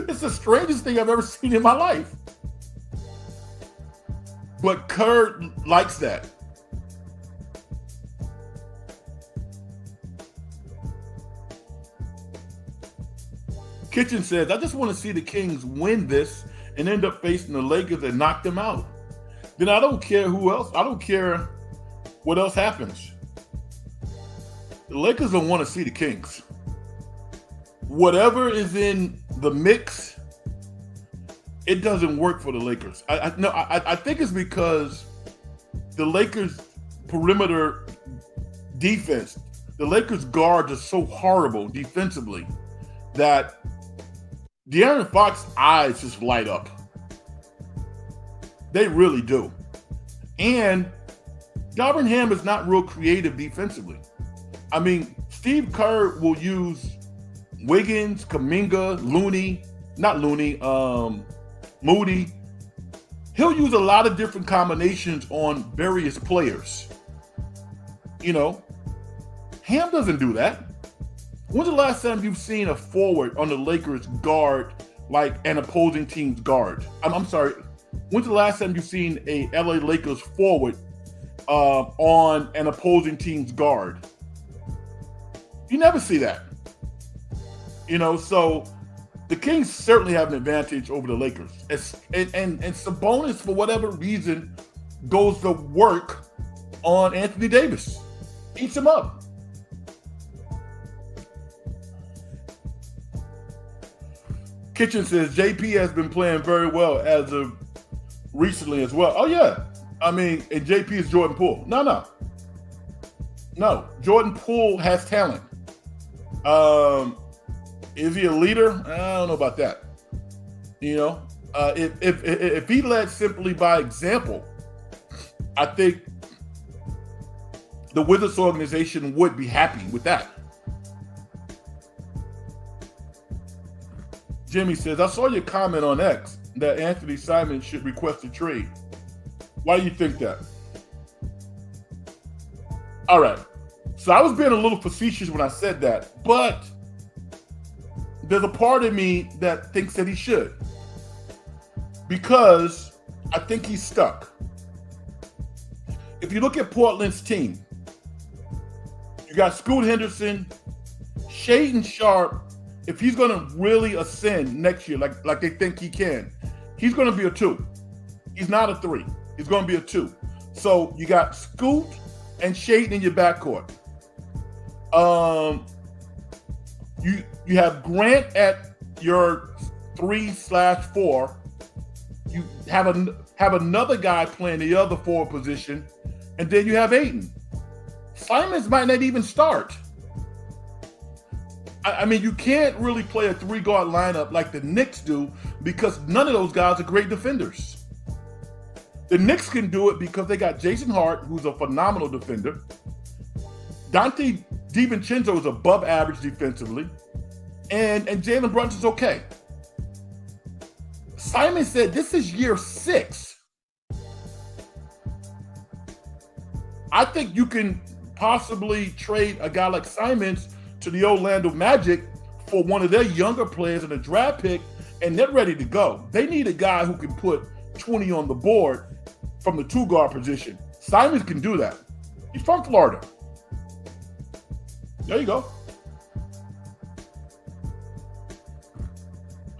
It's the strangest thing I've ever seen in my life. But Kerr likes that. Kitchen says, I just want to see the Kings win this and end up facing the Lakers and knock them out. Then I don't care who else. I don't care what else happens. The Lakers don't want to see the Kings. Whatever is in the mix, it doesn't work for the Lakers. I think it's because the Lakers' perimeter defense, the Lakers' guards are so horrible defensively that De'Aaron Fox's eyes just light up. They really do. And Darvin Ham is not real creative defensively. I mean, Steve Kerr will use Wiggins, Kuminga, Moody. He'll use a lot of different combinations on various players. You know, Ham doesn't do that. When's the last time you've seen a forward on the Lakers guard like an opposing team's guard? I'm sorry. When's the last time you've seen a LA Lakers forward on an opposing team's guard? You never see that. You know, so the Kings certainly have an advantage over the Lakers. And Sabonis, for whatever reason, goes to work on Anthony Davis. Eats him up. Kitchen says JP has been playing very well as of recently as well. Oh, yeah. I mean, and JP is Jordan Poole. No. Jordan Poole has talent. Is he a leader? I don't know about that. You know, if he led simply by example, I think the Wizards organization would be happy with that. Jimmy says, I saw your comment on X that Anthony Simons should request a trade. Why do you think that? All right. So I was being a little facetious when I said that, but there's a part of me that thinks that he should, because I think he's stuck. If you look at Portland's team, you got Scoot Henderson, Shaedon Sharpe. If he's going to really ascend next year, like they think he can, he's going to be a 2. He's not a 3. He's going to be a 2. So you got Scoot and Shaedon in your backcourt. You have Grant at your 3/4. You have another guy playing the other forward position, and then you have Ayton. Simons might not even start. I mean, you can't really play a 3-guard lineup like the Knicks do because none of those guys are great defenders. The Knicks can do it because they got Jason Hart, who's a phenomenal defender. Dante DiVincenzo is above average defensively. And Jalen Brunson's okay. Simon said this is year 6. I think you can possibly trade a guy like Simons to the Orlando Magic for one of their younger players in a draft pick, and they're ready to go. They need a guy who can put 20 on the board from the 2-guard position. Simons can do that. He's from Florida. There you go.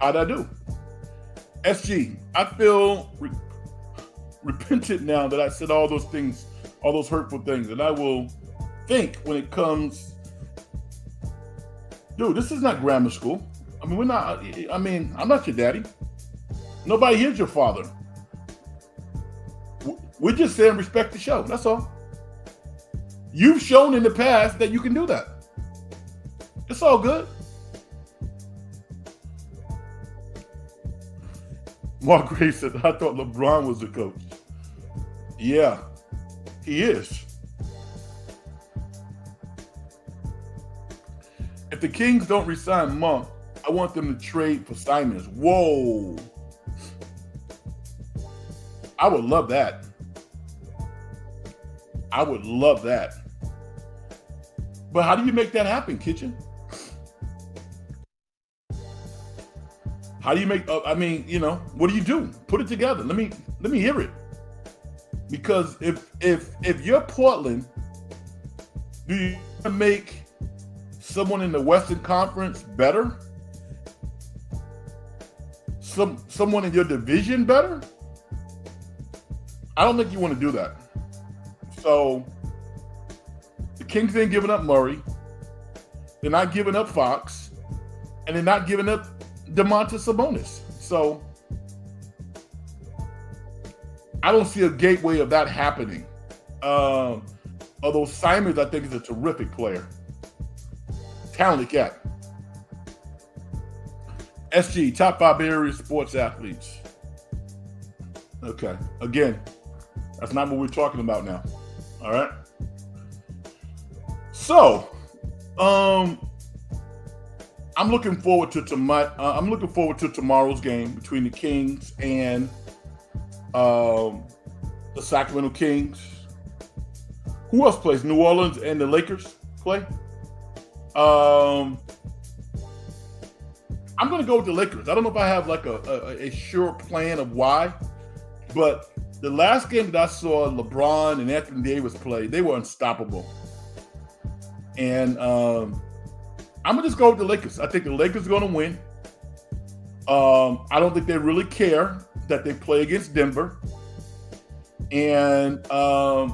How'd I do? SG, I feel repentant now that I said all those things, all those hurtful things, and I will think when it comes. Dude, this is not grammar school. I mean, I'm not your daddy. Nobody here's your father. We're just saying respect the show. That's all. You've shown in the past that you can do that. It's all good. Mark Gray said, I thought LeBron was the coach. Yeah, he is. If the Kings don't resign Monk, I want them to trade for Simons. Whoa. I would love that. I would love that. But how do you make that happen, Kitchen? How do you make, what do you do? Put it together. Let me hear it. Because if you're Portland, do you make someone in the Western Conference better? Someone in your division better? I don't think you want to do that. So the Kings ain't giving up Murray. They're not giving up Fox. And they're not giving up Domantas Sabonis. So I don't see a gateway of that happening. Although Simons, I think, is a terrific player. Talented cat. SG, top 5 area sports athletes. Okay. Again, that's not what we're talking about now. All right. So, I'm looking forward to tomorrow's game between the Kings and the Sacramento Kings. Who else plays? New Orleans and the Lakers play. I'm going to go with the Lakers. I don't know if I have like a sure plan of why, but the last game that I saw LeBron and Anthony Davis play, they were unstoppable. And I'm going to just go with the Lakers. I think the Lakers are going to win. I don't think they really care that they play against Denver. And, I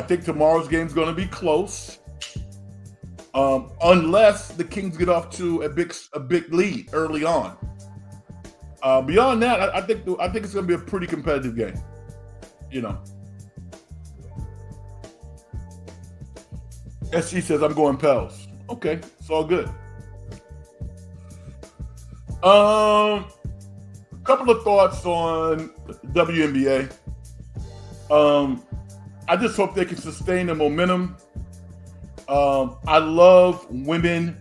think tomorrow's game is going to be close. Unless the Kings get off to a big lead early on. Beyond that, I think it's going to be a pretty competitive game. SG says I'm going Pels. Okay, it's all good. Couple of thoughts on WNBA. I just hope they can sustain the momentum. I love women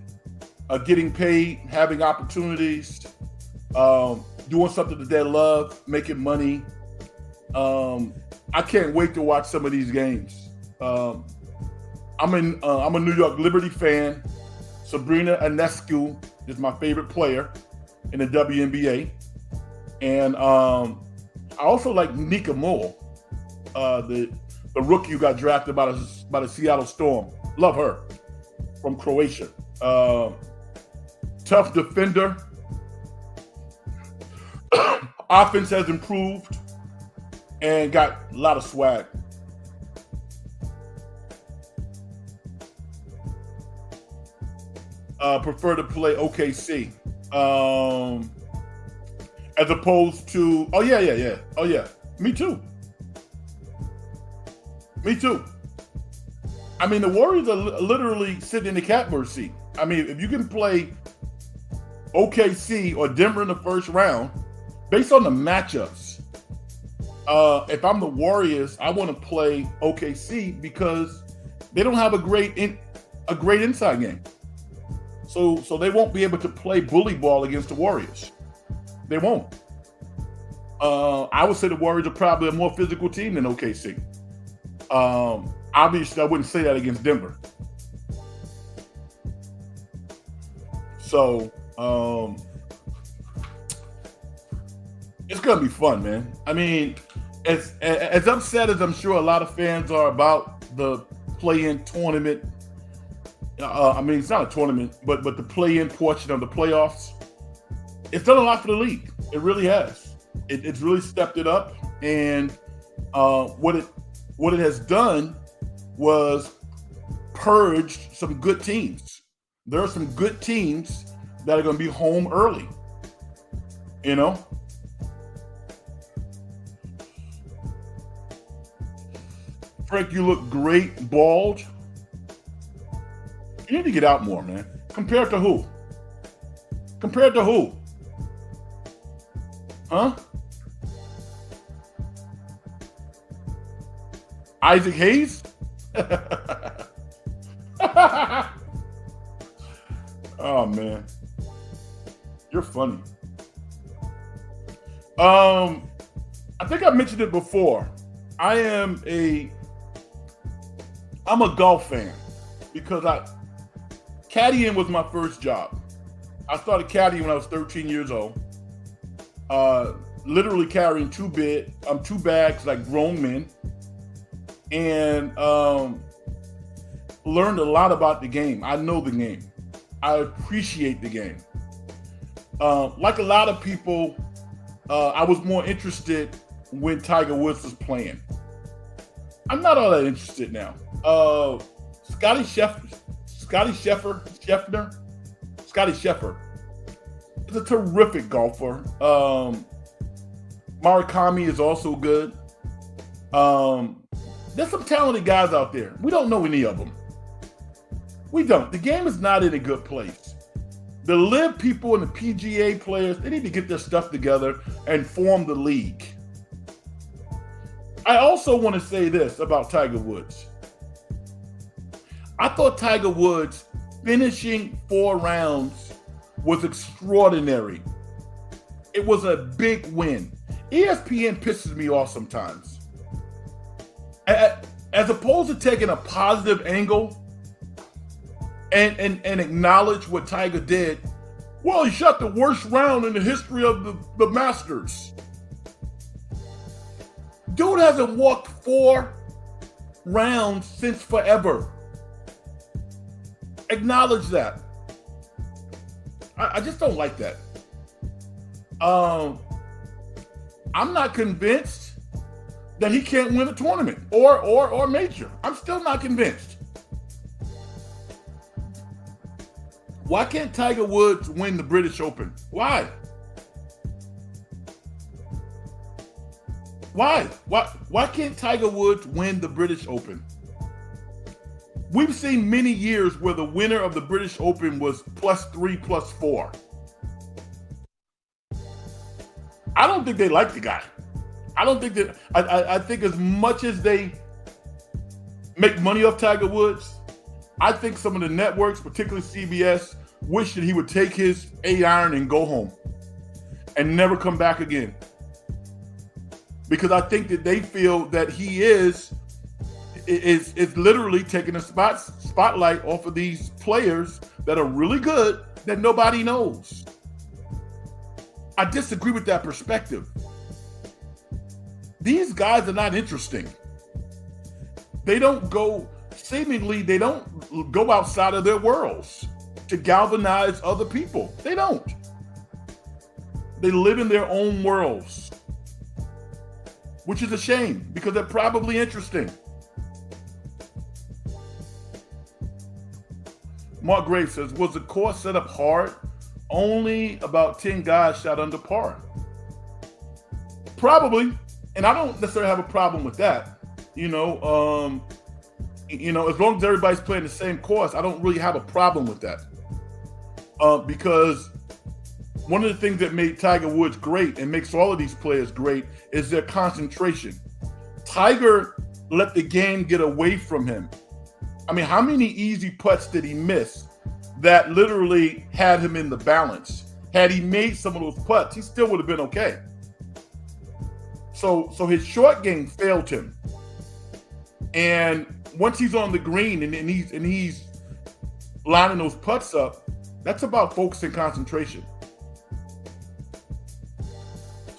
getting paid, having opportunities, doing something that they love, making money. I can't wait to watch some of these games. I'm a New York Liberty fan. Sabrina Ionescu is my favorite player in the WNBA. And I also like Nika Moore, the rookie who got drafted by the Seattle Storm. Love her, from Croatia. Tough defender. Offense has improved and got a lot of swag. Prefer to play OKC as opposed to. Oh yeah. Me too. Me too. I mean, the Warriors are literally sitting in the catbird seat. I mean, if you can play OKC or Denver in the first round, based on the matchups, if I'm the Warriors, I want to play OKC because they don't have a great inside game. So they won't be able to play bully ball against the Warriors. They won't. I would say the Warriors are probably a more physical team than OKC. Obviously, I wouldn't say that against Denver. So it's gonna be fun, man. I mean, as upset as I'm sure a lot of fans are about the play-in tournament. I mean, it's not a tournament, but the play-in portion of the playoffs. It's done a lot for the league. It really has. It's really stepped it up, and what it has done was purged some good teams. There are some good teams that are going to be home early. You know? Frank, you look great, bald. You need to get out more, man. Compared to who? Compared to who? Huh? Isaac Hayes? Oh man, you're funny. I think I mentioned it before. I'm a golf fan because caddying was my first job. I started caddying when I was 13 years old. Literally carrying two bags like grown men, and learned a lot about the game. I know the game. I appreciate the game. Like a lot of people, I was more interested when Tiger Woods was playing. I'm not all that interested now. Scotty Scheffler is a terrific golfer. Murakami is also good. There's some talented guys out there. We don't know any of them. We don't. The game is not in a good place. The LIV people and the PGA players, they need to get their stuff together and form the league. I also want to say this about Tiger Woods. I thought Tiger Woods finishing 4 rounds was extraordinary. It was a big win. ESPN pisses me off sometimes. As opposed to taking a positive angle and acknowledge what Tiger did, well, he shot the worst round in the history of the Masters. Dude hasn't walked 4 rounds since forever. Acknowledge that. I just don't like that. I'm not convinced that he can't win a tournament or major. I'm still not convinced. Why can't Tiger Woods win the British Open? Why? Why can't Tiger Woods win the British Open? We've seen many years where the winner of the British Open was +3, +4. I don't think they like the guy. I don't think that. I think as much as they make money off Tiger Woods, I think some of the networks, particularly CBS, wish that he would take his 8-iron and go home and never come back again. Because I think that they feel that he is literally taking a spotlight off of these players that are really good that nobody knows. I disagree with that perspective. These guys are not interesting. They don't go outside of their worlds to galvanize other people. They don't. They live in their own worlds, which is a shame because they're probably interesting. Mark Graves says, was the course set up hard? Only about 10 guys shot under par. Probably, and I don't necessarily have a problem with that. You know, as long as everybody's playing the same course, I don't really have a problem with that. Because one of the things that made Tiger Woods great and makes all of these players great is their concentration. Tiger let the game get away from him. I mean, how many easy putts did he miss that literally had him in the balance? Had he made some of those putts, he still would have been okay. So his short game failed him. And once he's on the green and he's lining those putts up, that's about focus and concentration.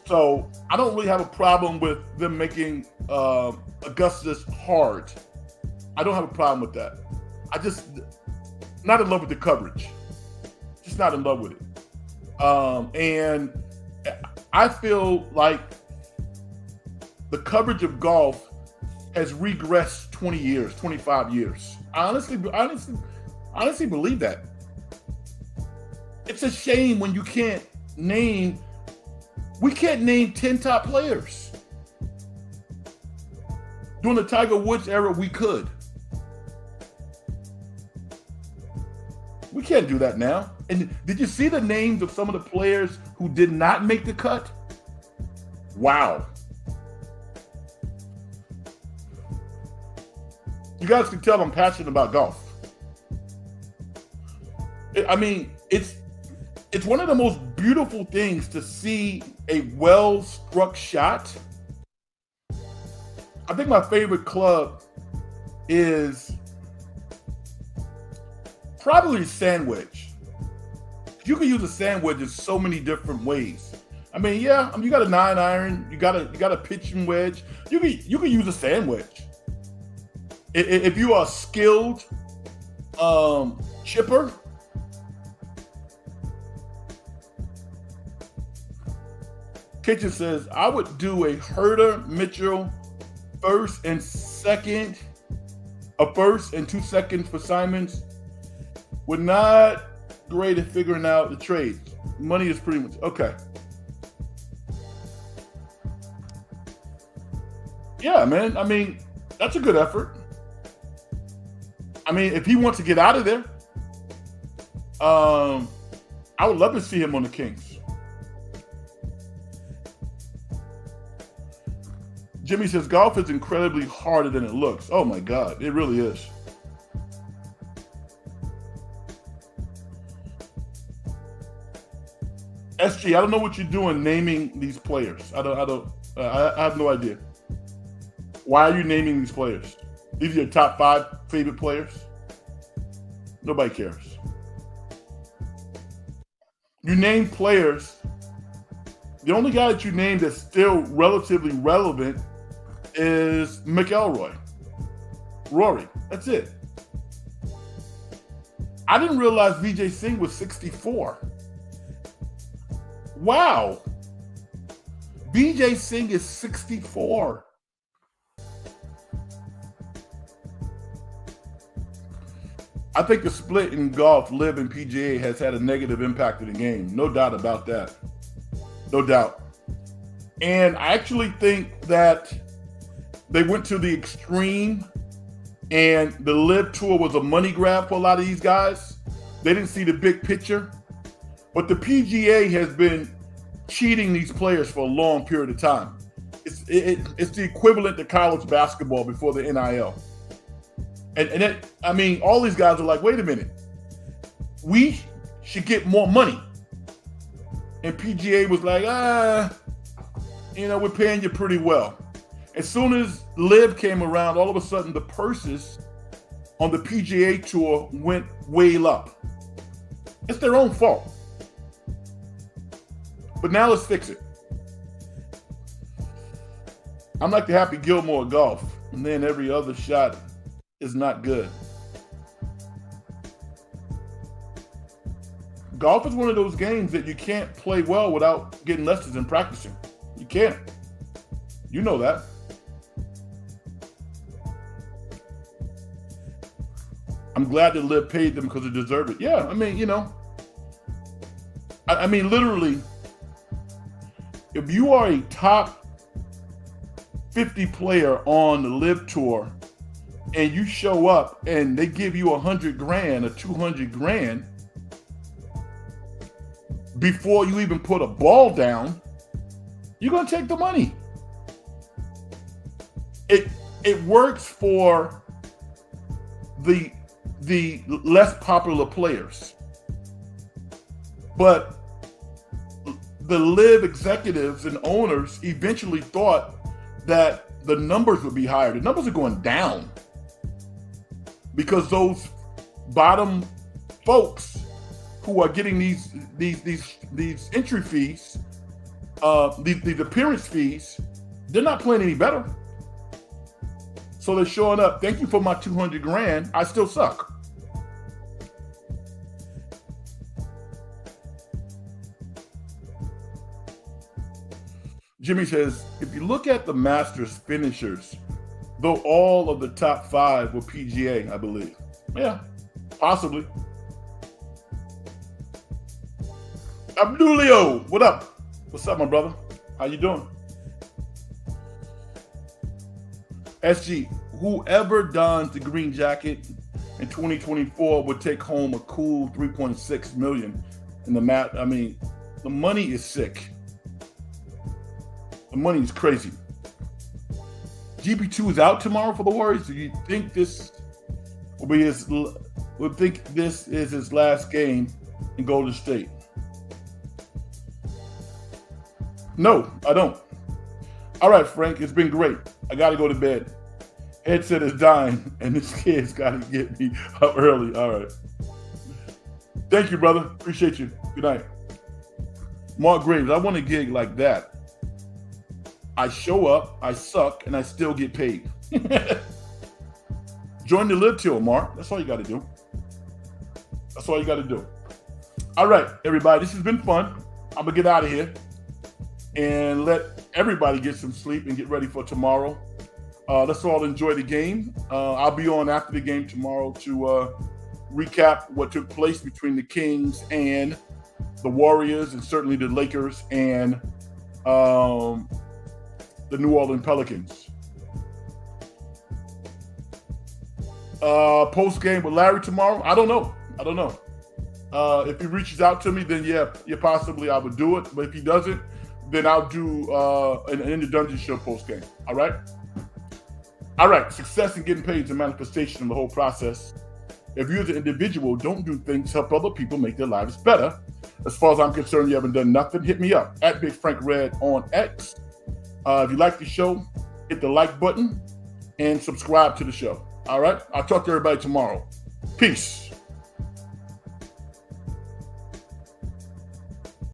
So I don't really have a problem with them making Augustus hard. I don't have a problem with that. I just not in love with the coverage. Just not in love with it. And I feel like the coverage of golf has regressed 20 years, 25 years. I honestly believe that. It's a shame when we can't name 10 top players. During the Tiger Woods era, we could. We can't do that now. And did you see the names of some of the players who did not make the cut? Wow. You guys can tell I'm passionate about golf. It's one of the most beautiful things to see a well-struck shot. I think my favorite club is probably sand wedge. You can use a sand wedge in so many different ways. I mean, yeah, you got a 9-iron, you got a pitching wedge. You can use a sand wedge. If you are a skilled chipper, Kitchen says, I would do a Herder Mitchell first and 2 seconds for Simons. We're not great at figuring out the trade. Money is pretty much okay. Yeah, man. I mean, that's a good effort. I mean, if he wants to get out of there, I would love to see him on the Kings. Jimmy says, golf is incredibly harder than it looks. Oh my God, it really is. SG, I don't know what you're doing naming these players. I have no idea. Why are you naming these players? These are your top 5 favorite players? Nobody cares. You name players. The only guy that you named that's still relatively relevant is McElroy. Rory. That's it. I didn't realize Vijay Singh was 64. Wow. Vijay Singh is 64. I think the split in golf, LIV and PGA, has had a negative impact on the game. No doubt about that. No doubt. And I actually think that they went to the extreme, and the LIV Tour was a money grab for a lot of these guys. They didn't see the big picture. But the PGA has been cheating these players for a long period of time. It's the equivalent to college basketball before the NIL. And all these guys are like, wait a minute, we should get more money. And PGA was like, we're paying you pretty well. As soon as LIV came around, all of a sudden the purses on the PGA Tour went way up. It's their own fault. But now let's fix it. I'm like the Happy Gilmore of golf, and then every other shot is not good. Golf is one of those games that you can't play well without getting lessons and practicing. You can't. You know that. I'm glad that LIV paid them because they deserve it. Yeah, literally, if you are a top 50 player on the Live Tour and you show up and they give you $100,000 or $200,000 before you even put a ball down, you're gonna take the money. It works for the less popular players, but the Live executives and owners eventually thought that the numbers would be higher. The numbers are going down because those bottom folks who are getting these entry fees, these appearance fees, they're not playing any better. So they're showing up. Thank you for my $200,000. I still suck. Jimmy says, if you look at the Masters finishers, though all of the top 5 were PGA, I believe. Yeah, possibly. Abdulio, what up? What's up, my brother? How you doing? SG, whoever dons the green jacket in 2024 would take home a cool $3.6 million in the mat. I mean, the money is sick. The money is crazy. GP2 is out tomorrow for the Warriors. Do you think this will be this is his last game in Golden State? No, I don't. All right, Frank, it's been great. I got to go to bed. Headset is dying, and this kid's got to get me up early. All right. Thank you, brother. Appreciate you. Good night. Mark Graves, I want a gig like that. I show up, I suck, and I still get paid. Join the Live Tour, Mark. That's all you got to do. That's all you got to do. All right, everybody. This has been fun. I'm going to get out of here and let everybody get some sleep and get ready for tomorrow. Let's all enjoy the game. I'll be on after the game tomorrow to recap what took place between the Kings and the Warriors, and certainly the Lakers and the New Orleans Pelicans. Post game with Larry tomorrow? I don't know. If he reaches out to me, then yeah, possibly I would do it. But if he doesn't, then I'll do an In the Dungeon show post game. All right. Success in getting paid is a manifestation of the whole process. If you as an individual don't do things to help other people make their lives better, as far as I'm concerned, you haven't done nothing. Hit me up at Big Frank Red on X. If you like the show, hit the like button and subscribe to the show. All right. I'll talk to everybody tomorrow. Peace.